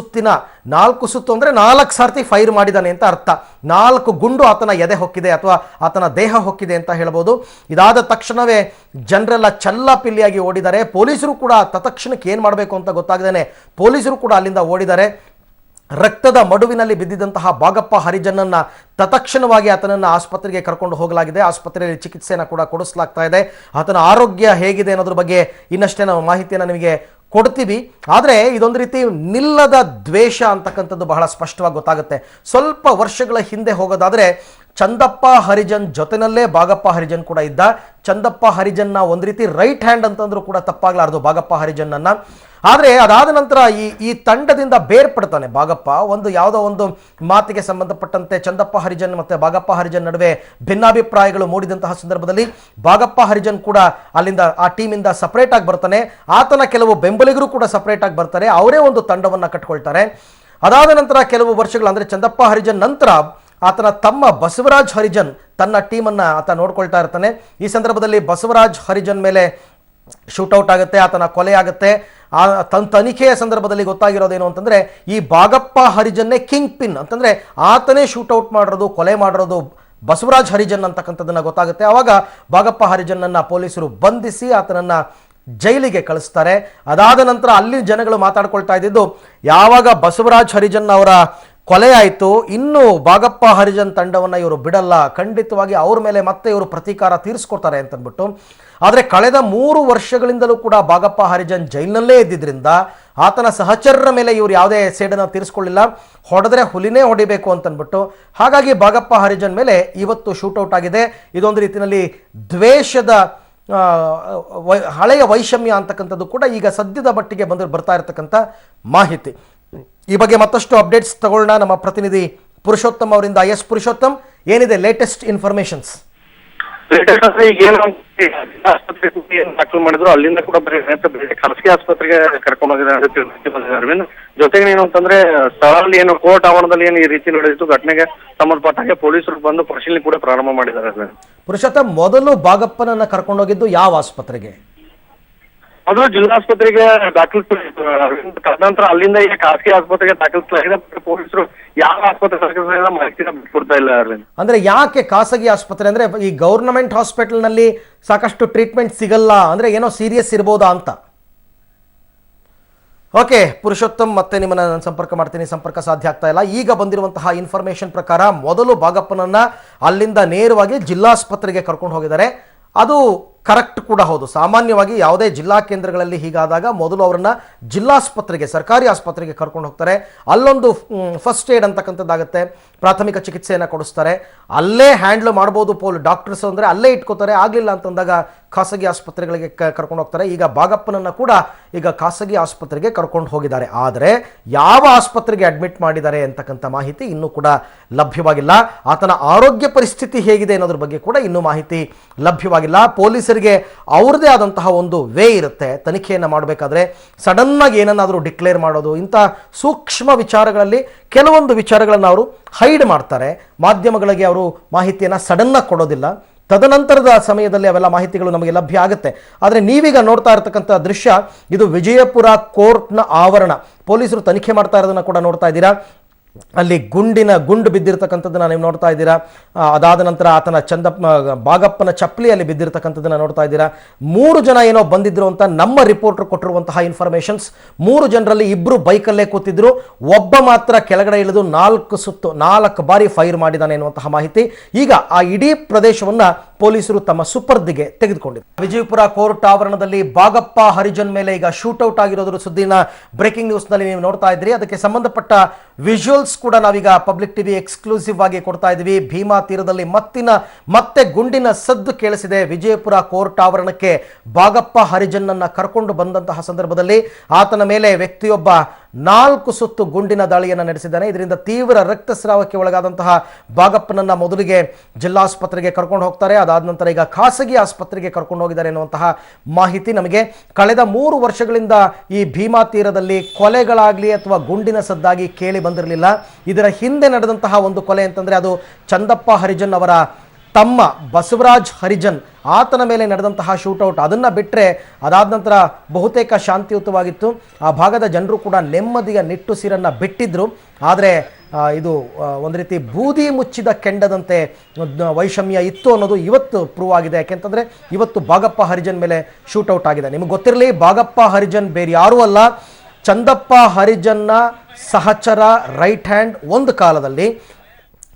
A: ಸುತ್ತು ಅಂದರೆ 4 ಸಾರ್ತಿ ಫೈರ್ ಮಾಡಿದ್ದಾನೆ ಅಂತ ಅರ್ಥ. 4 ಗುಂಡು ಆತನ ಎದೆ ಹೊಕ್ಕಿದೆ ಅಥವಾ ಆತನ ದೇಹ ಹೊಕ್ಕಿದೆ ಅಂತ ಹೇಳ್ಬೋದು. ಇದಾದ ತಕ್ಷಣವೇ ಜನರೆಲ್ಲ ಚಲ್ಲಾಪಿಲ್ಲಿಯಾಗಿ ಓಡಿದ್ದಾರೆ. ಪೊಲೀಸರು ಕೂಡ ತತ್ಕ್ಷಣಕ್ಕೆ ಏನು ಮಾಡಬೇಕು ಅಂತ ಗೊತ್ತಾಗದೇನೆ ಪೊಲೀಸರು ಕೂಡ ಅಲ್ಲಿಂದ ಓಡಿದ್ದಾರೆ. ರಕ್ತದ ಮಡುವಿನಲ್ಲಿ ಬಿದ್ದಿದ್ದಂತಹ ಬಾಗಪ್ಪ ಹರಿಜನ್ನನ್ನ ತತ್ಕ್ಷಣವಾಗಿ ಆತನನ್ನು ಆಸ್ಪತ್ರೆಗೆ ಕರ್ಕೊಂಡು ಹೋಗಲಾಗಿದೆ. ಆಸ್ಪತ್ರೆಯಲ್ಲಿ ಚಿಕಿತ್ಸೆಯನ್ನು ಕೂಡ ಕೊಡಿಸಲಾಗ್ತಾ ಇದೆ. ಆತನ ಆರೋಗ್ಯ ಹೇಗಿದೆ ಅನ್ನೋದ್ರ ಬಗ್ಗೆ ಇನ್ನಷ್ಟೇ ನಾವು ಮಾಹಿತಿಯನ್ನು ನಿಮಗೆ ಕೊಡ್ತೀವಿ. ಆದರೆ ಇದೊಂದು ರೀತಿ ನಿಲ್ಲದ ದ್ವೇಷ ಅಂತಕ್ಕಂಥದ್ದು ಬಹಳ ಸ್ಪಷ್ಟವಾಗಿ ಗೊತ್ತಾಗುತ್ತೆ. ಸ್ವಲ್ಪ ವರ್ಷಗಳ ಹಿಂದೆ ಹೋಗೋದಾದರೆ ಚಂದಪ್ಪ ಹರಿಜನ್ ಜೊತೆನಲ್ಲೇ ಬಾಗಪ್ಪ ಹರಿಜನ್ ಕೂಡ ಇದ್ದ. ಚಂದಪ್ಪ ಹರಿಜನ್ನ ಒಂದು ರೀತಿ ರೈಟ್ ಹ್ಯಾಂಡ್ ಅಂತಂದ್ರೂ ಕೂಡ ತಪ್ಪಾಗಲಾರದು ಬಾಗಪ್ಪ ಹರಿಜನ್ನನ್ನು. ಆದರೆ ಅದಾದ ನಂತರ ಈ ತಂಡದಿಂದ ಬೇರ್ಪಡ್ತಾನೆ ಬಾಗಪ್ಪ. ಯಾವುದೋ ಒಂದು ಮಾತಿಗೆ ಸಂಬಂಧಪಟ್ಟಂತೆ ಚಂದಪ್ಪ ಹರಿಜನ್ ಮತ್ತು ಬಾಗಪ್ಪ ಹರಿಜನ್ ನಡುವೆ ಭಿನ್ನಾಭಿಪ್ರಾಯಗಳು ಮೂಡಿದಂತಹ ಸಂದರ್ಭದಲ್ಲಿ ಬಾಗಪ್ಪ ಹರಿಜನ್ ಕೂಡ ಅಲ್ಲಿಂದ ಆ ಟೀಮಿಂದ ಸಪರೇಟ್ ಆಗಿ ಬರ್ತಾನೆ. ಆತನ ಕೆಲವು ಬೆಂಬಲಿಗರು ಕೂಡ ಸಪರೇಟ್ ಆಗಿ ಬರ್ತಾರೆ. ಅವರೇ ಒಂದು ತಂಡವನ್ನು ಕಟ್ಕೊಳ್ತಾರೆ. ಅದಾದ ನಂತರ ಕೆಲವು ವರ್ಷಗಳು ಅಂದರೆ ಚಂದಪ್ಪ ಹರಿಜನ್ ನಂತರ ಆತನ ತಮ್ಮ ಬಸವರಾಜ್ ಹರಿಜನ್ ತನ್ನ ಟೀಮನ್ನು ಆತ ನೋಡ್ಕೊಳ್ತಾ ಇರ್ತಾನೆ. ಈ ಸಂದರ್ಭದಲ್ಲಿ ಬಸವರಾಜ್ ಹರಿಜನ್ ಮೇಲೆ ಶೂಟೌಟ್ ಆಗುತ್ತೆ, ಆತನ ಕೊಲೆ ಆಗುತ್ತೆ. ತನಿಖೆಯ ಸಂದರ್ಭದಲ್ಲಿ ಗೊತ್ತಾಗಿರೋದೇನು ಅಂತಂದರೆ ಈ ಬಾಗಪ್ಪ ಹರಿಜನ್ನೇ ಕಿಂಗ್ ಪಿನ್ ಅಂತಂದರೆ ಆತನೇ ಶೂಟೌಟ್ ಮಾಡಿರೋದು, ಕೊಲೆ ಮಾಡಿರೋದು ಬಸವರಾಜ್ ಹರಿಜನ್ ಅಂತಕ್ಕಂಥದ್ದನ್ನು ಗೊತ್ತಾಗುತ್ತೆ. ಆವಾಗ ಬಾಗಪ್ಪ ಹರಿಜನ್ನನ್ನು ಪೊಲೀಸರು ಬಂಧಿಸಿ ಆತನನ್ನು ಜೈಲಿಗೆ ಕಳಿಸ್ತಾರೆ. ಅದಾದ ನಂತರ ಅಲ್ಲಿ ಜನಗಳು ಮಾತಾಡ್ಕೊಳ್ತಾ ಇದ್ದಿದ್ದು, ಯಾವಾಗ ಬಸವರಾಜ್ ಹರಿಜನ್ ಅವರ ಕೊಲೆ ಆಯಿತು, ಇನ್ನು ಬಾಗಪ್ಪ ಹರಿಜನ್ ತಂಡವನ್ನು ಇವರು ಬಿಡಲ್ಲ, ಖಂಡಿತವಾಗಿ ಅವ್ರ ಮೇಲೆ ಮತ್ತೆ ಇವರು ಪ್ರತೀಕಾರ ತೀರಿಸ್ಕೊಡ್ತಾರೆ ಅಂತಂದ್ಬಿಟ್ಟು. ಆದರೆ ಕಳೆದ 3 ವರ್ಷಗಳಿಂದಲೂ ಕೂಡ ಬಾಗಪ್ಪ ಹರಿಜನ್ ಜೈಲಿನಲ್ಲೇ ಇದ್ದಿದ್ದರಿಂದ ಆತನ ಸಹಚರರ ಮೇಲೆ ಇವರು ಯಾವುದೇ ಸೇಡನ್ನು ತೀರಿಸ್ಕೊಳ್ಳಿಲ್ಲ. ಹೊಡೆದ್ರೆ ಹುಲಿನೇ ಹೊಡಿಬೇಕು ಅಂತಂದ್ಬಿಟ್ಟು. ಹಾಗಾಗಿ ಬಾಗಪ್ಪ ಹರಿಜನ್ ಮೇಲೆ ಇವತ್ತು ಶೂಟೌಟ್ ಆಗಿದೆ. ಇದೊಂದು ರೀತಿಯಲ್ಲಿ ದ್ವೇಷದ ಹಳೆಯ ವೈಷಮ್ಯ ಅಂತಕ್ಕಂಥದ್ದು ಕೂಡ ಈಗ ಸದ್ಯದ ಮಟ್ಟಿಗೆ ಬರ್ತಾ ಇರತಕ್ಕಂಥ ಮಾಹಿತಿ. ಈ ಬಗ್ಗೆ ಮತ್ತಷ್ಟು ಅಪ್ಡೇಟ್ಸ್ ತಗೊಳ್ಳೋಣ ನಮ್ಮ ಪ್ರತಿನಿಧಿ ಪುರುಷೋತ್ತಮ್ ಅವರಿಂದ. ಎಸ್ ಪುರುಷೋತ್ತಮ್, ಏನಿದೆ ಲೇಟೆಸ್ಟ್ ಇನ್ಫಾರ್ಮೇಶನ್ಸ್?
B: ಈಗ ಏನು ಆಸ್ಪತ್ರೆಗೆ ದಾಖಲು ಮಾಡಿದ್ರು, ಅಲ್ಲಿಂದ ಕೂಡ ಖಾಸಗಿ ಆಸ್ಪತ್ರೆಗೆ ಕರ್ಕೊಂಡು ಹೋಗಿದ್ದಾರೆ. ಜೊತೆಗೆ ಏನು ಅಂತಂದ್ರೆ ಸ್ಥಳದಲ್ಲಿ ಏನು ಕೋರ್ಟ್ ಆವರಣದಲ್ಲಿ ಏನು ಈ ರೀತಿ ನಡೆದಿತ್ತು ಘಟನೆಗೆ ಸಂಬಂಧಪಟ್ಟ ಹಾಗೆ ಪೊಲೀಸರು ಬಂದು ಪರಿಶೀಲನೆ ಕೂಡ ಪ್ರಾರಂಭ ಮಾಡಿದ್ದಾರೆ.
A: ಪುರುಷೋತ್ತಮ್, ಮೊದಲು ಬಾಗಪ್ಪನನ್ನ ಕರ್ಕೊಂಡೋಗಿದ್ದು ಯಾವ ಆಸ್ಪತ್ರೆಗೆ?
B: ಅದು ಜಿಲ್ಲಾಸ್ಪತ್ರೆಗೆ ದಾಖಲಿಸಲಾಗಿತ್ತು. ತದನಂತರ ಅಲ್ಲಿಂದ ಈಗ ಖಾಸಗಿ ಆಸ್ಪತ್ರೆಗೆ ದಾಖಲಿಸಲಾಗಿದೆ. ಪೊಲೀಸರು ಯಾವ ಆಸ್ಪತ್ರೆ ಮಾಹಿತಿನ ಬಿಟ್ಕೊಡ್ತಾ ಇಲ್ಲ.
A: ಅಂದ್ರೆ ಯಾಕೆ ಖಾಸಗಿ ಆಸ್ಪತ್ರೆ? ಅಂದ್ರೆ ಈ ಗೌರ್ನಮೆಂಟ್ ಹಾಸ್ಪಿಟಲ್ ನಲ್ಲಿ ಸಾಕಷ್ಟು ಟ್ರೀಟ್ಮೆಂಟ್ ಸಿಗಲ್ಲ ಅಂದ್ರೆ ಏನೋ ಸೀರಿಯಸ್ ಇರ್ಬೋದಾ ಅಂತ. ಓಕೆ ಪುರುಷೋತ್ತಮ್, ಮತ್ತೆ ನಿಮ್ಮನ್ನ ನಾನು ಸಂಪರ್ಕ ಮಾಡ್ತೀನಿ, ಸಂಪರ್ಕ ಸಾಧ್ಯ ಆಗ್ತಾ ಇಲ್ಲ. ಈಗ ಬಂದಿರುವಂತಹ ಇನ್ಫಾರ್ಮೇಶನ್ ಪ್ರಕಾರ ಮೊದಲು ಬಾಗಪ್ಪನನ್ನ ಅಲ್ಲಿಂದ ನೇರವಾಗಿ ಜಿಲ್ಲಾಸ್ಪತ್ರೆಗೆ ಕರ್ಕೊಂಡು ಹೋಗಿದ್ದಾರೆ. ಅದು ಕರೆಕ್ಟ್ ಕೂಡ ಹೌದು. ಸಾಮಾನ್ಯವಾಗಿ ಯಾವುದೇ ಜಿಲ್ಲಾ ಕೇಂದ್ರಗಳಲ್ಲಿ ಹೀಗಾದಾಗ ಮೊದಲು ಅವರನ್ನು ಜಿಲ್ಲಾಸ್ಪತ್ರೆಗೆ, ಸರ್ಕಾರಿ ಆಸ್ಪತ್ರೆಗೆ ಕರ್ಕೊಂಡು ಹೋಗ್ತಾರೆ. ಅಲ್ಲೊಂದು ಫಸ್ಟ್ ಏಡ್ ಅಂತಕ್ಕಂಥದ್ದಾಗುತ್ತೆ, ಪ್ರಾಥಮಿಕ ಚಿಕಿತ್ಸೆಯನ್ನು ಕೊಡಿಸ್ತಾರೆ. ಅಲ್ಲೇ ಹ್ಯಾಂಡ್ಲ್ ಮಾಡ್ಬೋದು ಡಾಕ್ಟರ್ಸ್ ಅಂದರೆ ಅಲ್ಲೇ ಇಟ್ಕೋತಾರೆ. ಆಗಲಿಲ್ಲ ಅಂತಂದಾಗ ಖಾಸಗಿ ಆಸ್ಪತ್ರೆಗಳಿಗೆ ಕರ್ಕೊಂಡು ಹೋಗ್ತಾರೆ. ಈಗ ಬಾಗಪ್ಪನನ್ನು ಕೂಡ ಈಗ ಖಾಸಗಿ ಆಸ್ಪತ್ರೆಗೆ ಕರ್ಕೊಂಡು ಹೋಗಿದ್ದಾರೆ. ಆದರೆ ಯಾವ ಆಸ್ಪತ್ರೆಗೆ ಅಡ್ಮಿಟ್ ಮಾಡಿದ್ದಾರೆ ಅಂತಕ್ಕಂಥ ಮಾಹಿತಿ ಇನ್ನೂ ಕೂಡ ಲಭ್ಯವಾಗಿಲ್ಲ. ಆತನ ಆರೋಗ್ಯ ಪರಿಸ್ಥಿತಿ ಹೇಗಿದೆ ಅನ್ನೋದ್ರ ಬಗ್ಗೆ ಕೂಡ ಇನ್ನೂ ಮಾಹಿತಿ ಲಭ್ಯವಾಗಿಲ್ಲ. ಪೊಲೀಸರಿಗೆ ಅವ್ರದೇ ಆದಂತಹ ಒಂದು ವೇ ಇರುತ್ತೆ. ತನಿಖೆಯನ್ನು ಮಾಡಬೇಕಾದ್ರೆ ಸಡನ್ನಾಗಿ ಏನನ್ನಾದರೂ ಡಿಕ್ಲೇರ್ ಮಾಡೋದು, ಇಂಥ ಸೂಕ್ಷ್ಮ ವಿಚಾರಗಳಲ್ಲಿ ಕೆಲವೊಂದು ವಿಚಾರಗಳನ್ನು ಅವರು ಹೈಡ್ ಮಾಡ್ತಾರೆ. ಮಾಧ್ಯಮಗಳಿಗೆ ಅವರು ಮಾಹಿತಿಯನ್ನು ಸಡನ್ನಾಗಿ ಕೊಡೋದಿಲ್ಲ. ತದನಂತರದ ಸಮಯದಲ್ಲಿ ಅವೆಲ್ಲ ಮಾಹಿತಿಗಳು ನಮಗೆ ಲಭ್ಯ ಆಗುತ್ತೆ. ಆದರೆ ನೀವೀಗ ನೋಡ್ತಾ ಇರತಕ್ಕಂಥ ದೃಶ್ಯ ಇದು ವಿಜಯಪುರ ಕೋರ್ಟ್ನ ಆವರಣ. ಪೊಲೀಸರು ತನಿಖೆ ಮಾಡ್ತಾ ಇರೋದನ್ನು ಕೂಡ ನೋಡ್ತಾ ಇದ್ದೀರಾ. ಅಲ್ಲಿ ಗುಂಡು ಬಿದ್ದಿರತಕ್ಕಂಥದ್ದನ್ನು ನೀವು ನೋಡ್ತಾ ಇದ್ದೀರಾ. ಅದಾದ ನಂತರ ಆತನ ಬಾಗಪ್ಪನ ಚಪ್ಪಲಿಯಲ್ಲಿ ಬಿದ್ದಿರತಕ್ಕಂಥದ್ದನ್ನು ನೋಡ್ತಾ ಇದ್ದೀರಾ. 3 ಜನ ಏನೋ ಬಂದಿದ್ರು ಅಂತ ನಮ್ಮ ರಿಪೋರ್ಟರ್ ಕೊಟ್ಟಿರುವಂತಹ ಇನ್ಫಾರ್ಮೇಷನ್ಸ್. 3 ಜನರಲ್ಲಿ 2 ಬೈಕಲ್ಲೇ ಕೂತಿದ್ರು, ಒಬ್ಬ ಮಾತ್ರ ಕೆಳಗಡೆ ಇಳಿದು 4 ಬಾರಿ ಫೈರ್ ಮಾಡಿದ್ದಾನೆ ಎನ್ನುವಂತಹ ಮಾಹಿತಿ. ಈಗ ಆ ಇಡೀ ಪ್ರದೇಶವನ್ನ ಪೊಲೀಸರು ತಮ್ಮ ಸುಪರ್ದಿಗೆ ತೆಗೆದುಕೊಂಡಿದ್ದಾರೆ. ವಿಜಯಪುರ ಕೋರ್ಟ್ ಆವರಣದಲ್ಲಿ ಬಾಗಪ್ಪ ಹರಿಜನ್ ಮೇಲೆ ಈಗ ಶೂಟೌಟ್ ಆಗಿರೋದ್ರ ಸುದ್ದಿನ ಬ್ರೇಕಿಂಗ್ ನ್ಯೂಸ್ ನಲ್ಲಿ ನೀವು ನೋಡ್ತಾ ಇದ್ರಿ. ಅದಕ್ಕೆ ಸಂಬಂಧಪಟ್ಟ ವಿಜುವಲ್ಸ್ ಕೂಡ ನಾವೀಗ ಪಬ್ಲಿಕ್ ಟಿವಿ ಎಕ್ಸ್ಕ್ಲೂಸಿವ್ ಆಗಿ ಕೊಡ್ತಾ ಇದ್ದೀವಿ. ಭೀಮಾ ತೀರದಲ್ಲಿ ಮತ್ತೆ ಗುಂಡಿನ ಸದ್ದು ಕೇಳಿಸಿದೆ. ವಿಜಯಪುರ ಕೋರ್ಟ್ ಆವರಣಕ್ಕೆ ಬಾಗಪ್ಪ ಹರಿಜನ್ ಅನ್ನ ಕರ್ಕೊಂಡು ಬಂದಂತಹ ಸಂದರ್ಭದಲ್ಲಿ ಆತನ ಮೇಲೆ ವ್ಯಕ್ತಿಯೊಬ್ಬ 4 ಸುತ್ತು ಗುಂಡಿನ ದಾಳಿಯನ್ನು ನಡೆಸಿದ್ದಾನೆ. ಇದರಿಂದ ತೀವ್ರ ರಕ್ತಸ್ರಾವಕ್ಕೆ ಒಳಗಾದಂತಹ ಬಾಗಪ್ಪನನ್ನ ಮೊದಲಿಗೆ ಜಿಲ್ಲಾಸ್ಪತ್ರೆಗೆ ಕರ್ಕೊಂಡು ಹೋಗ್ತಾರೆ. ಅದಾದ ನಂತರ ಈಗ ಖಾಸಗಿ ಆಸ್ಪತ್ರೆಗೆ ಕರ್ಕೊಂಡು ಹೋಗಿದ್ದಾರೆ ಎನ್ನುವಂತಹ ಮಾಹಿತಿ ನಮಗೆ. ಕಳೆದ 3 ವರ್ಷಗಳಿಂದ ಈ ಭೀಮಾ ತೀರದಲ್ಲಿ ಕೊಲೆಗಳಾಗಲಿ ಅಥವಾ ಗುಂಡಿನ ಸದ್ದಾಗಿ ಕೇಳಿ ಬಂದಿರಲಿಲ್ಲ. ಇದರ ಹಿಂದೆ ನಡೆದಂತಹ ಒಂದು ಕೊಲೆ ಅಂತಂದ್ರೆ ಅದು ಚಂದಪ್ಪ ಹರಿಜನ್ ಅವರ ತಮ್ಮ ಬಸವರಾಜ್ ಹರಿಜನ್ ಆತನ ಮೇಲೆ ನಡೆದಂತಹ ಶೂಟೌಟ್. ಅದನ್ನು ಬಿಟ್ಟರೆ ಅದಾದ ನಂತರ ಬಹುತೇಕ ಶಾಂತಿಯುತವಾಗಿತ್ತು. ಆ ಭಾಗದ ಜನರು ಕೂಡ ನೆಮ್ಮದಿಯ ನಿಟ್ಟುಸಿರನ್ನು ಬಿಟ್ಟಿದ್ರು. ಆದರೆ ಇದು ಒಂದು ರೀತಿ ಬೂದಿ ಮುಚ್ಚಿದ ಕೆಂಡದಂತೆ ವೈಷಮ್ಯ ಇತ್ತು ಅನ್ನೋದು ಇವತ್ತು ಪ್ರೂವ್ ಆಗಿದೆ. ಯಾಕೆಂತಂದರೆ ಇವತ್ತು ಬಾಗಪ್ಪ ಹರಿಜನ್ ಮೇಲೆ ಶೂಟೌಟ್ ಆಗಿದೆ. ನಿಮಗೆ ಗೊತ್ತಿರಲಿ, ಬಾಗಪ್ಪ ಹರಿಜನ್ ಬೇರೆ ಯಾರೂ ಅಲ್ಲ, ಚಂದಪ್ಪ ಹರಿಜನ್ನ ಸಹಚರ, ರೈಟ್ ಹ್ಯಾಂಡ್. ಒಂದು ಕಾಲದಲ್ಲಿ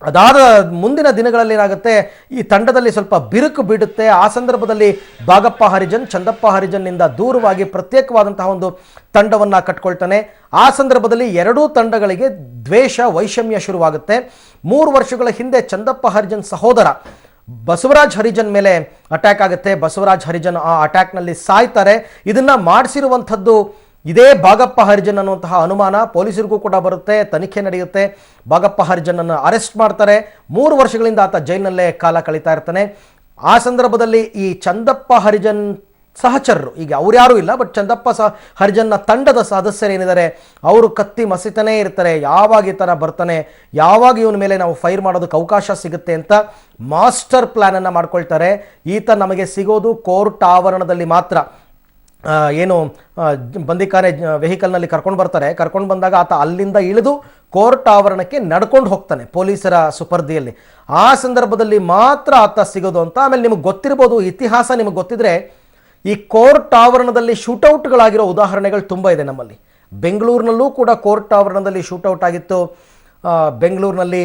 A: ಅದಾದ ಮುಂದಿನ ದಿನಗಳಲ್ಲಿ ಏನಾಗುತ್ತೆ, ಈ ತಂಡದಲ್ಲಿ ಸ್ವಲ್ಪ ಬಿರುಕು ಬಿಡುತ್ತೆ. ಆ ಸಂದರ್ಭದಲ್ಲಿ ಬಾಗಪ್ಪ ಹರಿಜನ್ ಚಂದಪ್ಪ ಹರಿಜನ್ನಿಂದ ದೂರವಾಗಿ ಪ್ರತ್ಯೇಕವಾದಂತಹ ಒಂದು ತಂಡವನ್ನು ಕಟ್ಕೊಳ್ತಾನೆ. ಆ ಸಂದರ್ಭದಲ್ಲಿ ಎರಡೂ ತಂಡಗಳಿಗೆ ದ್ವೇಷ ವೈಷಮ್ಯ ಶುರುವಾಗುತ್ತೆ. 3 ವರ್ಷಗಳ ಹಿಂದೆ ಚಂದಪ್ಪ ಹರಿಜನ್ ಸಹೋದರ ಬಸವರಾಜ್ ಹರಿಜನ್ ಮೇಲೆ ಅಟ್ಯಾಕ್ ಆಗುತ್ತೆ. ಬಸವರಾಜ್ ಹರಿಜನ್ ಆ ಅಟ್ಯಾಕ್ನಲ್ಲಿ ಸಾಯ್ತಾರೆ. ಇದನ್ನು ಮಾಡಿಸಿರುವಂಥದ್ದು ಇದೇ ಬಾಗಪ್ಪ ಹರಿಜನ್ ಅನ್ನುವಂತಹ ಅನುಮಾನ ಪೊಲೀಸರಿಗೂ ಕೂಡ ಬರುತ್ತೆ. ತನಿಖೆ ನಡೆಯುತ್ತೆ. ಬಾಗಪ್ಪ ಹರಿಜನನ್ನು ಅರೆಸ್ಟ್ ಮಾಡ್ತಾರೆ. 3 ವರ್ಷಗಳಿಂದ ಆತ ಜೈಲಿನಲ್ಲೇ ಕಾಲ ಕಳೀತಾ ಇರ್ತಾನೆ. ಆ ಸಂದರ್ಭದಲ್ಲಿ ಈ ಚಂದಪ್ಪ ಹರಿಜನ್ ಸಹಚರರು, ಈಗ ಅವ್ರ್ಯಾರೂ ಇಲ್ಲ, ಬಟ್ ಚಂದಪ್ಪ ಹರಿಜನ್ನ ತಂಡದ ಸದಸ್ಯರೇನಿದ್ದಾರೆ ಅವರು ಕತ್ತಿ ಮಸಿತಾನೇ ಇರ್ತಾರೆ. ಯಾವಾಗ ಈ ಥರ ಬರ್ತಾನೆ, ಯಾವಾಗ ಇವನ ಮೇಲೆ ನಾವು ಫೈರ್ ಮಾಡೋದಕ್ಕೆ ಅವಕಾಶ ಸಿಗುತ್ತೆ ಅಂತ ಮಾಸ್ಟರ್ ಪ್ಲ್ಯಾನನ್ನು ಮಾಡ್ಕೊಳ್ತಾರೆ. ಈತ ನಮಗೆ ಸಿಗೋದು ಕೋರ್ಟ್ ಆವರಣದಲ್ಲಿ ಮಾತ್ರ. ಏನು ಬಂದಿಖಾನೆ ವೆಹಿಕಲ್ನಲ್ಲಿ ಕರ್ಕೊಂಡು ಬರ್ತಾರೆ. ಕರ್ಕೊಂಡು ಬಂದಾಗ ಆತ ಅಲ್ಲಿಂದ ಇಳಿದು ಕೋರ್ಟ್ ಆವರಣಕ್ಕೆ ನಡ್ಕೊಂಡು ಹೋಗ್ತಾನೆ ಪೊಲೀಸರ ಸುಪರ್ದಿಯಲ್ಲಿ. ಆ ಸಂದರ್ಭದಲ್ಲಿ ಮಾತ್ರ ಆತ ಸಿಗೋದು ಅಂತ. ಆಮೇಲೆ ನಿಮಗೆ ಗೊತ್ತಿರ್ಬೋದು, ಇತಿಹಾಸ ನಿಮಗೆ ಗೊತ್ತಿದ್ರೆ, ಈ ಕೋರ್ಟ್ ಆವರಣದಲ್ಲಿ ಶೂಟೌಟ್ಗಳಾಗಿರೋ ಉದಾಹರಣೆಗಳು ತುಂಬ ಇದೆ ನಮ್ಮಲ್ಲಿ. ಬೆಂಗಳೂರಿನಲ್ಲೂ ಕೂಡ ಕೋರ್ಟ್ ಆವರಣದಲ್ಲಿ ಶೂಟೌಟ್ ಆಗಿತ್ತು. ಬೆಂಗಳೂರಿನಲ್ಲಿ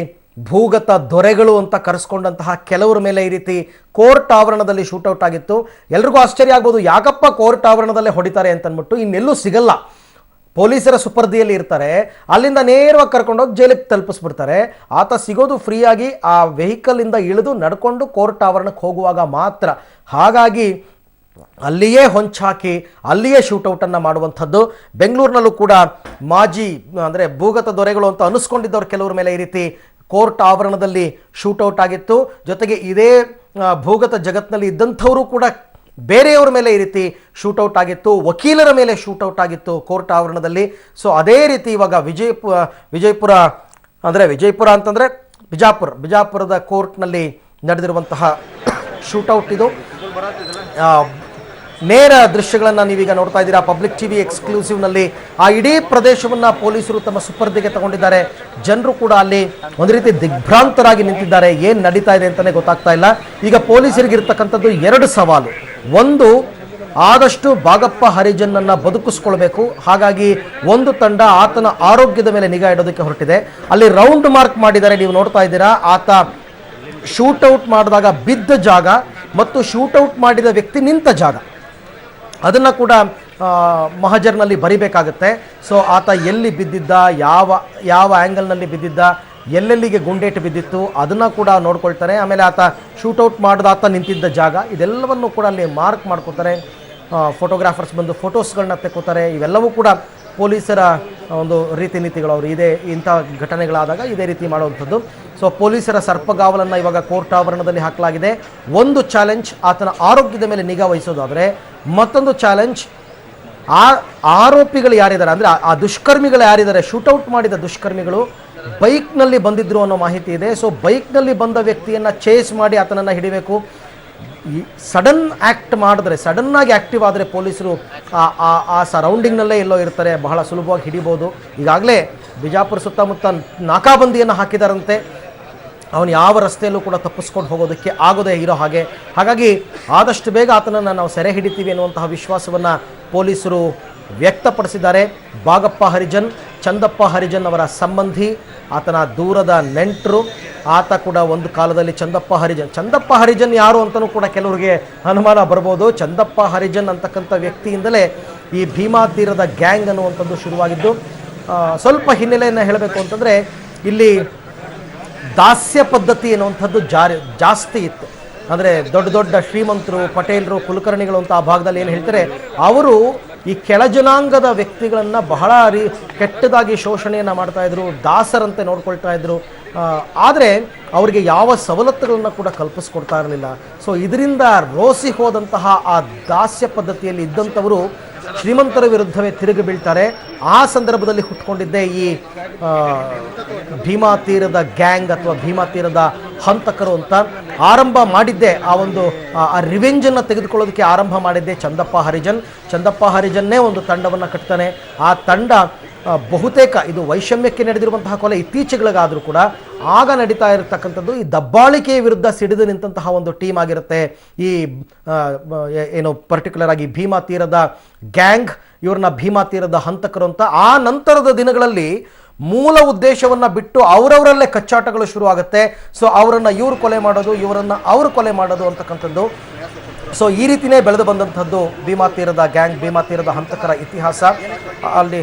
A: ಭೂಗತ ದೊರೆಗಳು ಅಂತ ಕರೆಸ್ಕೊಂಡಂತಹ ಕೆಲವರ ಮೇಲೆ ಈ ರೀತಿ ಕೋರ್ಟ್ ಆವರಣದಲ್ಲಿ ಶೂಟೌಟ್ ಆಗಿತ್ತು. ಎಲ್ರಿಗೂ ಆಶ್ಚರ್ಯ ಆಗ್ಬೋದು, ಯಾಕಪ್ಪ ಕೋರ್ಟ್ ಆವರಣದಲ್ಲೇ ಹೊಡಿತಾರೆ ಅಂತಂದ್ಬಿಟ್ಟು. ಇನ್ನೆಲ್ಲೂ ಸಿಗಲ್ಲ, ಪೊಲೀಸರ ಸುಪರ್ದಿಯಲ್ಲಿ ಇರ್ತಾರೆ. ಅಲ್ಲಿಂದ ನೇರವಾಗಿ ಕರ್ಕೊಂಡೋಗಿ ಜೈಲಿಗೆ ತಲುಪಿಸ್ಬಿಡ್ತಾರೆ. ಆತ ಸಿಗೋದು ಫ್ರೀಯಾಗಿ ಆ ವೆಹಿಕಲಿಂದ ಇಳಿದು ನಡ್ಕೊಂಡು ಕೋರ್ಟ್ ಆವರಣಕ್ಕೆ ಹೋಗುವಾಗ ಮಾತ್ರ. ಹಾಗಾಗಿ ಅಲ್ಲಿಯೇ ಹೊಂಚಾಕಿ ಅಲ್ಲಿಯೇ ಶೂಟೌಟನ್ನು ಮಾಡುವಂಥದ್ದು. ಬೆಂಗಳೂರಿನಲ್ಲೂ ಕೂಡ ಮಾಜಿ ಅಂದರೆ ಭೂಗತ ದೊರೆಗಳು ಅಂತ ಅನಿಸ್ಕೊಂಡಿದ್ದವ್ರು ಕೆಲವ್ರ ಮೇಲೆ ಈ ರೀತಿ ಕೋರ್ಟ್ ಆವರಣದಲ್ಲಿ ಶೂಟೌಟ್ ಆಗಿತ್ತು. ಜೊತೆಗೆ ಇದೇ ಭೂಗತ ಜಗತ್ತಿನಲ್ಲಿ ಇದ್ದಂಥವರು ಕೂಡ ಬೇರೆಯವರ ಮೇಲೆ ಈ ರೀತಿ ಶೂಟೌಟ್ ಆಗಿತ್ತು. ವಕೀಲರ ಮೇಲೆ ಶೂಟೌಟ್ ಆಗಿತ್ತು ಕೋರ್ಟ್ ಆವರಣದಲ್ಲಿ. ಸೊ ಅದೇ ರೀತಿ ಇವಾಗ ವಿಜಯಪುರ ಅಂತಂದರೆ ಬಿಜಾಪುರದ ಕೋರ್ಟ್ನಲ್ಲಿ ನಡೆದಿರುವಂತಹ ಶೂಟೌಟ್ ಇದು. ನೇರ ದೃಶ್ಯಗಳನ್ನು ನೀವೀಗ ನೋಡ್ತಾ ಇದ್ದೀರಾ ಪಬ್ಲಿಕ್ ಟಿವಿ ಎಕ್ಸ್ಕ್ಲೂಸಿವ್ನಲ್ಲಿ. ಆ ಇಡೀ ಪ್ರದೇಶವನ್ನು ಪೊಲೀಸರು ತಮ್ಮ ಸುಪರ್ದಿಗೆ ತಗೊಂಡಿದ್ದಾರೆ. ಜನರು ಕೂಡ ಅಲ್ಲಿ ಒಂದು ರೀತಿ ದಿಗ್ಭ್ರಾಂತರಾಗಿ ನಿಂತಿದ್ದಾರೆ. ಏನು ನಡೀತಾ ಇದೆ ಅಂತಲೇ ಗೊತ್ತಾಗ್ತಾ ಇಲ್ಲ. ಈಗ ಪೊಲೀಸರಿಗಿರ್ತಕ್ಕಂಥದ್ದು 2 ಸವಾಲು. ಒಂದು, ಆದಷ್ಟು ಬಾಗಪ್ಪ ಹರಿಜನ್ನನ್ನು ಬದುಕಿಸ್ಕೊಳ್ಬೇಕು. ಹಾಗಾಗಿ ಒಂದು ತಂಡ ಆತನ ಆರೋಗ್ಯದ ಮೇಲೆ ನಿಗಾ ಇಡೋದಕ್ಕೆ ಹೊರಟಿದೆ. ಅಲ್ಲಿ ರೌಂಡ್ ಮಾರ್ಕ್ ಮಾಡಿದ್ದಾರೆ, ನೀವು ನೋಡ್ತಾ ಇದ್ದೀರಾ. ಆತ ಶೂಟೌಟ್ ಮಾಡಿದಾಗ ಬಿದ್ದ ಜಾಗ ಮತ್ತು ಶೂಟೌಟ್ ಮಾಡಿದ ವ್ಯಕ್ತಿ ನಿಂತ ಜಾಗ ಅದನ್ನು ಕೂಡ ಮಹಜರ್ನಲ್ಲಿ ಬರಿಬೇಕಾಗತ್ತೆ. ಸೊ ಆತ ಎಲ್ಲಿ ಬಿದ್ದಿದ್ದ, ಯಾವ ಆ್ಯಂಗಲ್ನಲ್ಲಿ ಬಿದ್ದಿದ್ದ, ಎಲ್ಲೆಲ್ಲಿಗೆ ಗುಂಡೇಟು ಬಿದ್ದಿತ್ತು ಅದನ್ನು ಕೂಡ ನೋಡ್ಕೊಳ್ತಾರೆ. ಆಮೇಲೆ ಆತ ಶೂಟೌಟ್ ಮಾಡಿದ ಆತ ನಿಂತಿದ್ದ ಜಾಗ ಇದೆಲ್ಲವನ್ನು ಕೂಡ ಅಲ್ಲಿ ಮಾರ್ಕ್ ಮಾಡ್ಕೋತಾರೆ. ಫೋಟೋಗ್ರಾಫರ್ಸ್ ಬಂದು ಫೋಟೋಸ್ಗಳನ್ನ ತೆಕ್ಕೋತಾರೆ. ಇವೆಲ್ಲವೂ ಕೂಡ ಪೊಲೀಸರ ಒಂದು ರೀತಿ ನೀತಿಗಳು. ಅವರು ಇಂಥ ಘಟನೆಗಳಾದಾಗ ಇದೇ ರೀತಿ ಮಾಡುವಂಥದ್ದು. ಸೊ ಪೊಲೀಸರ ಸರ್ಪಗಾವಲನ್ನು ಇವಾಗ ಕೋರ್ಟ್ ಆವರಣದಲ್ಲಿ ಹಾಕಲಾಗಿದೆ. ಒಂದು ಚಾಲೆಂಜ್ ಆತನ ಆರೋಗ್ಯದ ಮೇಲೆ ನಿಗಾ ವಹಿಸೋದಾದರೆ, ಮತ್ತೊಂದು ಚಾಲೆಂಜ್ ಆರೋಪಿಗಳು ಯಾರಿದ್ದಾರೆ ಅಂದರೆ ಆ ದುಷ್ಕರ್ಮಿಗಳು ಯಾರಿದ್ದಾರೆ, ಶೂಟೌಟ್ ಮಾಡಿದ ದುಷ್ಕರ್ಮಿಗಳು ಬೈಕ್ನಲ್ಲಿ ಬಂದಿದ್ರು ಅನ್ನೋ ಮಾಹಿತಿ ಇದೆ. ಸೊ ಬೈಕ್ನಲ್ಲಿ ಬಂದ ವ್ಯಕ್ತಿಯನ್ನು ಚೇಸ್ ಮಾಡಿ ಆತನನ್ನು ಹಿಡಿಬೇಕು. ಸಡನ್ ಆ್ಯಕ್ಟ್ ಮಾಡಿದ್ರೆ, ಸಡನ್ನಾಗಿ ಆ್ಯಕ್ಟಿವ್ ಆದರೆ ಪೊಲೀಸರು ಆ ಸರೌಂಡಿಂಗ್ನಲ್ಲೇ ಎಲ್ಲೋ ಇರ್ತಾರೆ, ಬಹಳ ಸುಲಭವಾಗಿ ಹಿಡಿಬೋದು. ಈಗಾಗಲೇ ಬಿಜಾಪುರ ಸುತ್ತಮುತ್ತ ನಾಕಾಬಂದಿಯನ್ನು ಹಾಕಿದಾರಂತೆ. ಅವನು ಯಾವ ರಸ್ತೆಯಲ್ಲೂ ಕೂಡ ತಪ್ಪಿಸ್ಕೊಂಡು ಹೋಗೋದಕ್ಕೆ ಆಗೋದೇ ಇರೋ ಹಾಗೆ. ಹಾಗಾಗಿ ಆದಷ್ಟು ಬೇಗ ಆತನನ್ನು ನಾವು ಸೆರೆ ಹಿಡಿತೀವಿ ಅನ್ನುವಂತಹ ವಿಶ್ವಾಸವನ್ನು ಪೊಲೀಸರು ವ್ಯಕ್ತಪಡಿಸಿದ್ದಾರೆ. ಬಾಗಪ್ಪ ಹರಿಜನ್ ಚಂದಪ್ಪ ಹರಿಜನ್ ಅವರ ಸಂಬಂಧಿ, ಆತನ ದೂರದ ನೆಂಟರು. ಆತ ಕೂಡ ಒಂದು ಕಾಲದಲ್ಲಿ ಚಂದಪ್ಪ ಹರಿಜನ್ ಯಾರು ಅಂತಲೂ ಕೂಡ ಕೆಲವರಿಗೆ ಅನುಮಾನ ಬರ್ಬೋದು. ಚಂದಪ್ಪ ಹರಿಜನ್ ಅಂತಕ್ಕಂಥ ವ್ಯಕ್ತಿಯಿಂದಲೇ ಈ ಭೀಮಾ ತೀರದ ಗ್ಯಾಂಗ್ ಅನ್ನುವಂಥದ್ದು ಶುರುವಾಗಿದ್ದು. ಸ್ವಲ್ಪ ಹಿನ್ನೆಲೆಯನ್ನು ಹೇಳಬೇಕು ಅಂತಂದರೆ, ಇಲ್ಲಿ ದಾಸ್ಯ ಪದ್ಧತಿ ಅನ್ನುವಂಥದ್ದು ಜಾಸ್ತಿ ಇತ್ತು. ಅಂದರೆ ದೊಡ್ಡ ದೊಡ್ಡ ಶ್ರೀಮಂತರು, ಪಟೇಲರು, ಕುಲಕರ್ಣಿಗಳು ಅಂತ ಆ ಭಾಗದಲ್ಲಿ ಏನು ಹೇಳ್ತಾರೆ, ಅವರು ಈ ಕೆಳಜನಾಂಗದ ವ್ಯಕ್ತಿಗಳನ್ನು ಬಹಳ ಕೆಟ್ಟದಾಗಿ ಶೋಷಣೆಯನ್ನು ಮಾಡ್ತಾಯಿದ್ರು, ದಾಸರಂತೆ ನೋಡ್ಕೊಳ್ತಾ ಇದ್ರು. ಆದರೆ ಅವರಿಗೆ ಯಾವ ಸವಲತ್ತುಗಳನ್ನು ಕೂಡ ಕಲ್ಪಿಸ್ಕೊಡ್ತಾ ಇರಲಿಲ್ಲ. ಸೊ ಇದರಿಂದ ರೋಸಿ ಹೋದಂತಹ ಆ ದಾಸ್ಯ ಪದ್ಧತಿಯಲ್ಲಿ ಇದ್ದಂಥವರು ಶ್ರೀಮಂತರ ವಿರುದ್ಧವೇ ತಿರುಗಿ ಬೀಳ್ತಾರೆ. ಆ ಸಂದರ್ಭದಲ್ಲಿ ಹುಟ್ಕೊಂಡಿದ್ದೇ ಈ ಭೀಮಾ ತೀರದ ಗ್ಯಾಂಗ್ ಅಥವಾ ಭೀಮಾ ತೀರದ ಹಂತಕರು ಅಂತ. ಆರಂಭ ಮಾಡಿದ್ದೆ ಆ ಒಂದು ರಿವೆಂಜನ್ನು ತೆಗೆದುಕೊಳ್ಳೋದಕ್ಕೆ ಆರಂಭ ಮಾಡಿದ್ದೆ ಚಂದಪ್ಪ ಹರಿಜನ್ನೇ ಒಂದು ತಂಡವನ್ನು ಕಟ್ತಾನೆ. ಆ ತಂಡ ಬಹುತೇಕ ಇದು ವೈಷಮ್ಯಕ್ಕೆ ನಡೆದಿರುವಂತಹ ಕೊಲೆ ಇತ್ತೀಚೆಗಳಿಗಾದರೂ ಕೂಡ ಆಗ ನಡೀತಾ ಇರತಕ್ಕಂಥದ್ದು ಈ ದಬ್ಬಾಳಿಕೆಯ ವಿರುದ್ಧ ಸಿಡಿದು ನಿಂತಹ ಒಂದು ಟೀಮ್ ಆಗಿರುತ್ತೆ. ಈ ಏನು ಪರ್ಟಿಕ್ಯುಲರ್ ಆಗಿ ಭೀಮಾ ತೀರದ ಗ್ಯಾಂಗ್, ಇವ್ರನ್ನ ಭೀಮಾ ತೀರದ ಹಂತಕರು ಅಂತ. ಆ ನಂತರದ ದಿನಗಳಲ್ಲಿ ಮೂಲ ಉದ್ದೇಶವನ್ನ ಬಿಟ್ಟು ಅವರವರಲ್ಲೇ ಕಚ್ಚಾಟಗಳು ಶುರು ಆಗುತ್ತೆ. ಸೊ ಅವರನ್ನ ಇವ್ರು ಕೊಲೆ ಮಾಡೋದು, ಇವರನ್ನ ಅವರು ಕೊಲೆ ಮಾಡೋದು ಅಂತಕ್ಕಂಥದ್ದು. ಸೊ ಈ ರೀತಿಯೇ ಬೆಳೆದು ಬಂದಂಥದ್ದು ಭೀಮಾ ತೀರದ ಗ್ಯಾಂಗ್, ಭೀಮಾ ತೀರದ ಹಂತಕರ ಇತಿಹಾಸ. ಅಲ್ಲಿ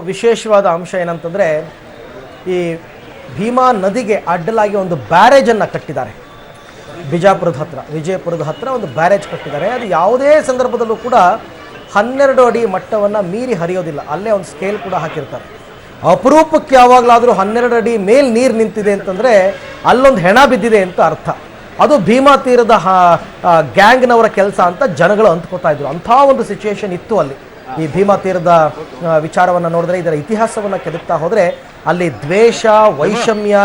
A: ವಿಶೇಷವಾದ ಅಂಶ ಏನಂತಂದ್ರೆ, ಈ ಭೀಮಾ ನದಿಗೆ ಅಡ್ಡಲಾಗಿ ಒಂದು ಬ್ಯಾರೇಜನ್ನು ಕಟ್ಟಿದ್ದಾರೆ. ವಿಜಯಪುರದ ಹತ್ರ ಒಂದು ಬ್ಯಾರೇಜ್ ಕಟ್ಟಿದ್ದಾರೆ. ಅದು ಯಾವುದೇ ಸಂದರ್ಭದಲ್ಲೂ ಕೂಡ 12 ಅಡಿ ಮಟ್ಟವನ್ನು ಮೀರಿ ಹರಿಯೋದಿಲ್ಲ. ಅಲ್ಲೇ ಒಂದು ಸ್ಕೇಲ್ ಕೂಡ ಹಾಕಿರ್ತಾರೆ. ಅಪರೂಪಕ್ಕೆ ಯಾವಾಗಲಾದರೂ 12 ಅಡಿ ಮೇಲ್ ನೀರು ನಿಂತಿದೆ ಅಂತಂದರೆ ಅಲ್ಲೊಂದು ಹೆಣ ಬಿದ್ದಿದೆ ಅಂತ ಅರ್ಥ. ಅದು ಭೀಮಾ ತೀರದ ಗ್ಯಾಂಗ್ನವರ ಕೆಲಸ ಅಂತ ಜನಗಳು ಅಂದ್ಕೋತಾ ಇದ್ರು. ಅಂಥ ಒಂದು ಸಿಚುವೇಶನ್ ಇತ್ತು ಅಲ್ಲಿ. ಈ ಭೀಮಾ ತೀರದ ವಿಚಾರವನ್ನು ನೋಡಿದ್ರೆ, ಇದರ ಇತಿಹಾಸವನ್ನು ಕೆದಕ್ತಾ ಹೋದರೆ ಅಲ್ಲಿ ದ್ವೇಷ, ವೈಷಮ್ಯ,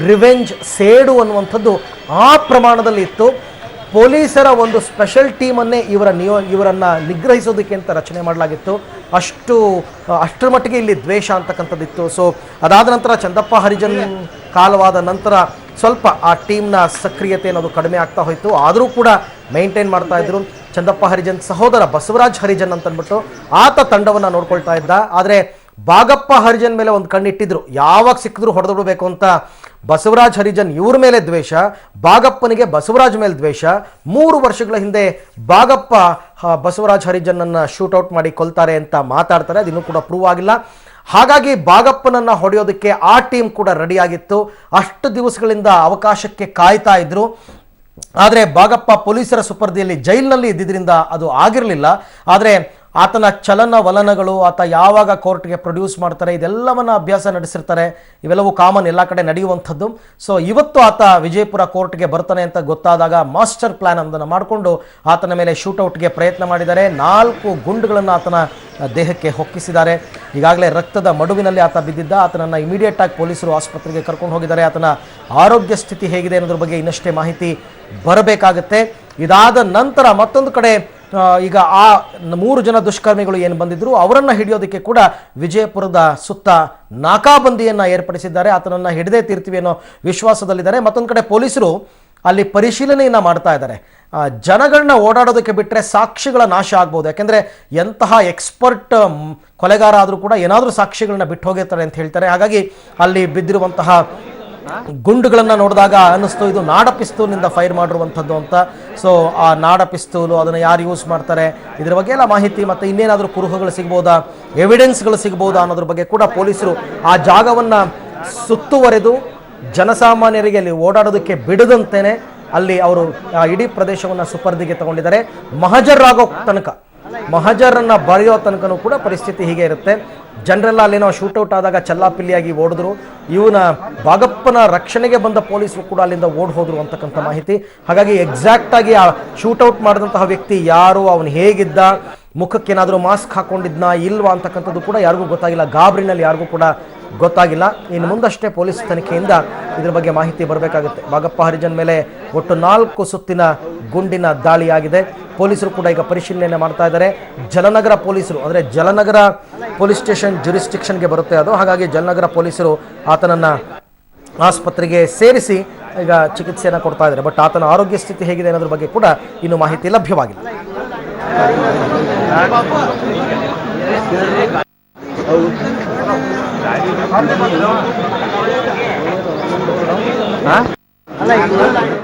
A: ರಿವೆಂಜ್, ಸೇಡು ಅನ್ನುವಂಥದ್ದು ಆ ಪ್ರಮಾಣದಲ್ಲಿ ಇತ್ತು. ಪೊಲೀಸರ ಒಂದು ಸ್ಪೆಷಲ್ ಟೀಮನ್ನೇ ಇವರನ್ನು ನಿಗ್ರಹಿಸೋದಕ್ಕೆ ಅಂತ ರಚನೆ ಮಾಡಲಾಗಿತ್ತು. ಅಷ್ಟರ ಮಟ್ಟಿಗೆ ಇಲ್ಲಿ ದ್ವೇಷ ಅಂತಕ್ಕಂಥದ್ದಿತ್ತು. ಸೊ ಅದಾದ ನಂತರ ಚಂದಪ್ಪ ಹರಿಜನ್ ಕಾಲವಾದ ನಂತರ ಸ್ವಲ್ಪ ಆ ಟೀಮ್ನ ಸಕ್ರಿಯತೆ ಅನ್ನೋದು ಕಡಿಮೆ ಆಗ್ತಾ ಹೋಯಿತು. ಆದರೂ ಕೂಡ ಮೇಂಟೈನ್ ಮಾಡ್ತಾ ಇದ್ರು. ಚಂದಪ್ಪ ಹರಿಜನ್ ಸಹೋದರ ಬಸವರಾಜ್ ಹರಿಜನ್ ಅಂತಂದ್ಬಿಟ್ಟು ಆತ ತಂಡವನ್ನು ನೋಡ್ಕೊಳ್ತಾ ಇದ್ದ. ಆದರೆ ಬಾಗಪ್ಪ ಹರಿಜನ್ ಮೇಲೆ ಒಂದು ಕಣ್ಣಿಟ್ಟಿದ್ರು. ಯಾವಾಗ ಸಿಕ್ಕಿದ್ರು ಹೊಡೆದ್ಬಿಡ್ಬೇಕು ಅಂತ ಬಸವರಾಜ್ ಹರಿಜನ್ ಇವ್ರ ಮೇಲೆ ದ್ವೇಷ, ಬಾಗಪ್ಪನಿಗೆ ಬಸವರಾಜ್ ಮೇಲೆ ದ್ವೇಷ. 3 ವರ್ಷಗಳ ಹಿಂದೆ ಬಾಗಪ್ಪ ಬಸವರಾಜ್ ಹರಿಜನನ್ನು ಶೂಟೌಟ್ ಮಾಡಿ ಕೊಲ್ತಾರೆ ಅಂತ ಮಾತಾಡ್ತಾರೆ. ಅದಿನ್ನೂ ಕೂಡ ಪ್ರೂವ್ ಆಗಿಲ್ಲ. ಹಾಗಾಗಿ ಬಾಗಪ್ಪನನ್ನು ಹೊಡೆಯೋದಕ್ಕೆ ಆ ಟೀಮ್ ಕೂಡ ರೆಡಿಯಾಗಿತ್ತು. ಅಷ್ಟು ದಿವಸಗಳಿಂದ ಅವಕಾಶಕ್ಕೆ ಕಾಯ್ತಾ ಇದ್ರು. ಆದರೆ ಬಾಗಪ್ಪ ಪೊಲೀಸರ ಸುಪರ್ದಿಯಲ್ಲಿ ಜೈಲಿನಲ್ಲಿ ಇದ್ದಿದ್ದರಿಂದ ಅದು ಆಗಿರಲಿಲ್ಲ. ಆದರೆ ಆತನ ಚಲನವಲನಗಳು, ಆತ ಯಾವಾಗ ಕೋರ್ಟ್ಗೆ ಪ್ರೊಡ್ಯೂಸ್ ಮಾಡ್ತಾರೆ, ಇದೆಲ್ಲವನ್ನ ಅಭ್ಯಾಸ ನಡೆಸಿರ್ತಾರೆ. ಇವೆಲ್ಲವೂ ಕಾಮನ್, ಎಲ್ಲ ಕಡೆ ನಡೆಯುವಂಥದ್ದು. ಸೊ ಇವತ್ತು ಆತ ವಿಜಯಪುರ ಕೋರ್ಟ್ಗೆ ಬರ್ತಾನೆ ಅಂತ ಗೊತ್ತಾದಾಗ ಮಾಸ್ಟರ್ ಪ್ಲಾನ್ ಒಂದನ್ನು ಮಾಡಿಕೊಂಡು ಆತನ ಮೇಲೆ ಶೂಟೌಟ್ಗೆ ಪ್ರಯತ್ನ ಮಾಡಿದ್ದಾರೆ. 4 ಗುಂಡುಗಳನ್ನು ಆತನ ದೇಹಕ್ಕೆ ಹೊಕ್ಕಿಸಿದ್ದಾರೆ. ಈಗಾಗಲೇ ರಕ್ತದ ಮಡುವಿನಲ್ಲಿ ಆತ ಬಿದ್ದಿದ್ದ. ಆತನನ್ನು ಇಮಿಡಿಯೇಟ್ ಆಗಿ ಪೊಲೀಸರು ಆಸ್ಪತ್ರೆಗೆ ಕರ್ಕೊಂಡು ಹೋಗಿದ್ದಾರೆ. ಆತನ ಆರೋಗ್ಯ ಸ್ಥಿತಿ ಹೇಗಿದೆ ಅನ್ನೋದ್ರ ಬಗ್ಗೆ ಇನ್ನಷ್ಟೇ ಮಾಹಿತಿ ಬರಬೇಕಾಗುತ್ತೆ. ಇದಾದ ನಂತರ ಮತ್ತೊಂದು ಕಡೆ ಈಗ ಆ 3 ಜನ ದುಷ್ಕರ್ಮಿಗಳು ಏನು ಬಂದಿದ್ರು ಅವರನ್ನು ಹಿಡಿಯೋದಕ್ಕೆ ಕೂಡ ವಿಜಯಪುರದ ಸುತ್ತ ನಾಕಾಬಂದಿಯನ್ನು ಏರ್ಪಡಿಸಿದ್ದಾರೆ. ಆತನನ್ನು ಹಿಡಿದೇ ತೀರ್ತೀವಿ ಅನ್ನೋ ವಿಶ್ವಾಸದಲ್ಲಿದ್ದಾರೆ. ಮತ್ತೊಂದು ಕಡೆ ಪೊಲೀಸರು ಅಲ್ಲಿ ಪರಿಶೀಲನೆಯನ್ನು ಮಾಡ್ತಾ ಇದ್ದಾರೆ. ಜನಗಳನ್ನ ಓಡಾಡೋದಕ್ಕೆ ಬಿಟ್ಟರೆ ಸಾಕ್ಷಿಗಳ ನಾಶ ಆಗ್ಬೋದು. ಯಾಕೆಂದರೆ ಎಂತಹ ಎಕ್ಸ್ಪರ್ಟ್ ಕೊಲೆಗಾರ ಆದರೂ ಕೂಡ ಏನಾದರೂ ಸಾಕ್ಷಿಗಳನ್ನ ಬಿಟ್ಟು ಹೋಗಿರ್ತಾರೆ ಅಂತ ಹೇಳ್ತಾರೆ. ಹಾಗಾಗಿ ಅಲ್ಲಿ ಬಿದ್ದಿರುವಂತಹ ಗುಂಡುಗಳನ್ನು ನೋಡಿದಾಗ ಅನ್ನಿಸ್ತು ಇದು ನಾಡ ಪಿಸ್ತೂಲ್ನಿಂದ ಫೈರ್ ಮಾಡಿರುವಂಥದ್ದು ಅಂತ. ಸೊ ಆ ನಾಡ ಪಿಸ್ತೂಲು ಅದನ್ನು ಯಾರು ಯೂಸ್ ಮಾಡ್ತಾರೆ, ಇದರ ಬಗ್ಗೆ ಎಲ್ಲ ಮಾಹಿತಿ ಮತ್ತು ಇನ್ನೇನಾದರೂ ಕುರುಹುಗಳು ಸಿಗ್ಬೋದಾ, ಎವಿಡೆನ್ಸ್ಗಳು ಸಿಗ್ಬೋದಾ ಅನ್ನೋದ್ರ ಬಗ್ಗೆ ಕೂಡ ಪೊಲೀಸರು ಆ ಜಾಗವನ್ನು ಸುತ್ತುವರೆದು ಜನಸಾಮಾನ್ಯರಿಗೆ ಅಲ್ಲಿ ಓಡಾಡೋದಕ್ಕೆ ಬಿಡದಂತೆಯೇ ಅಲ್ಲಿ ಅವರು ಇಡೀ ಪ್ರದೇಶವನ್ನು ಸುಪರ್ದಿಗೆ ತಗೊಂಡಿದ್ದಾರೆ. ಮಹಜರನ್ನು ಬರೆಯೋ ತನಕನೂ ಕೂಡ ಪರಿಸ್ಥಿತಿ ಹೀಗೆ ಇರುತ್ತೆ. ಜನರೆಲ್ಲ ಅಲ್ಲೇನೋ ಶೂಟೌಟ್ ಆದಾಗ ಚಲ್ಲಾಪಿಲ್ಲಿಯಾಗಿ ಓಡಿದ್ರು. ಇವನ ಬಾಗಪ್ಪನ ರಕ್ಷಣೆಗೆ ಬಂದ ಪೊಲೀಸರು ಕೂಡ ಅಲ್ಲಿಂದ ಓಡ್ ಹೋದ್ರು ಅಂತಕ್ಕಂಥ ಮಾಹಿತಿ. ಹಾಗಾಗಿ ಎಕ್ಸಾಕ್ಟ್ ಆಗಿ ಆ ಶೂಟೌಟ್ ಮಾಡಿದಂತಹ ವ್ಯಕ್ತಿ ಯಾರು, ಅವನು ಹೇಗಿದ್ದ, ಮುಖಕ್ಕೆ ಏನಾದರೂ ಮಾಸ್ಕ್ ಹಾಕೊಂಡಿದ್ನಾ ಇಲ್ವಾ ಅಂತಕ್ಕಂಥದ್ದು ಕೂಡ ಯಾರಿಗೂ ಗೊತ್ತಾಗಿಲ್ಲ. ಗಾಬರಿನಲ್ಲಿ ಯಾರಿಗೂ ಕೂಡ ಗೊತ್ತಾಗಿಲ್ಲ. ಇನ್ನು ಮುಂದಷ್ಟೇ ಪೊಲೀಸ್ ತನಿಖೆಯಿಂದ ಇದ್ರ ಬಗ್ಗೆ ಮಾಹಿತಿ ಬರಬೇಕಾಗುತ್ತೆ. ಬಾಗಪ್ಪ ಹರಿಜನ್ ಮೇಲೆ ಒಟ್ಟು 4 ಸುತ್ತಿನ ಗುಂಡಿನ ದಾಳಿಯಾಗಿದೆ. ಪೊಲೀಸರು ಕೂಡ ಈಗ ಪರಿಶೀಲನೆ ಮಾಡ್ತಾ ಇದ್ದಾರೆ. ಜಲನಗರ ಪೊಲೀಸರು, ಅಂದರೆ ಜಲನಗರ ಪೊಲೀಸ್ ಸ್ಟೇಷನ್ ಜುರಿಸ್ಟಿಕ್ಷನ್ಗೆ ಬರುತ್ತೆ ಅದು. ಹಾಗಾಗಿ ಜಲನಗರ ಪೊಲೀಸರು ಆತನನ್ನು ಆಸ್ಪತ್ರೆಗೆ ಸೇರಿಸಿ ಈಗ ಚಿಕಿತ್ಸೆಯನ್ನು ಕೊಡ್ತಾ ಇದ್ದಾರೆ. ಬಟ್ ಆತನ ಆರೋಗ್ಯ ಸ್ಥಿತಿ ಹೇಗಿದೆ ಅನ್ನೋದ್ರ ಬಗ್ಗೆ ಕೂಡ ಇನ್ನೂ ಮಾಹಿತಿ ಲಭ್ಯವಾಗಿಲ್ಲ. ಅಲ್ಲ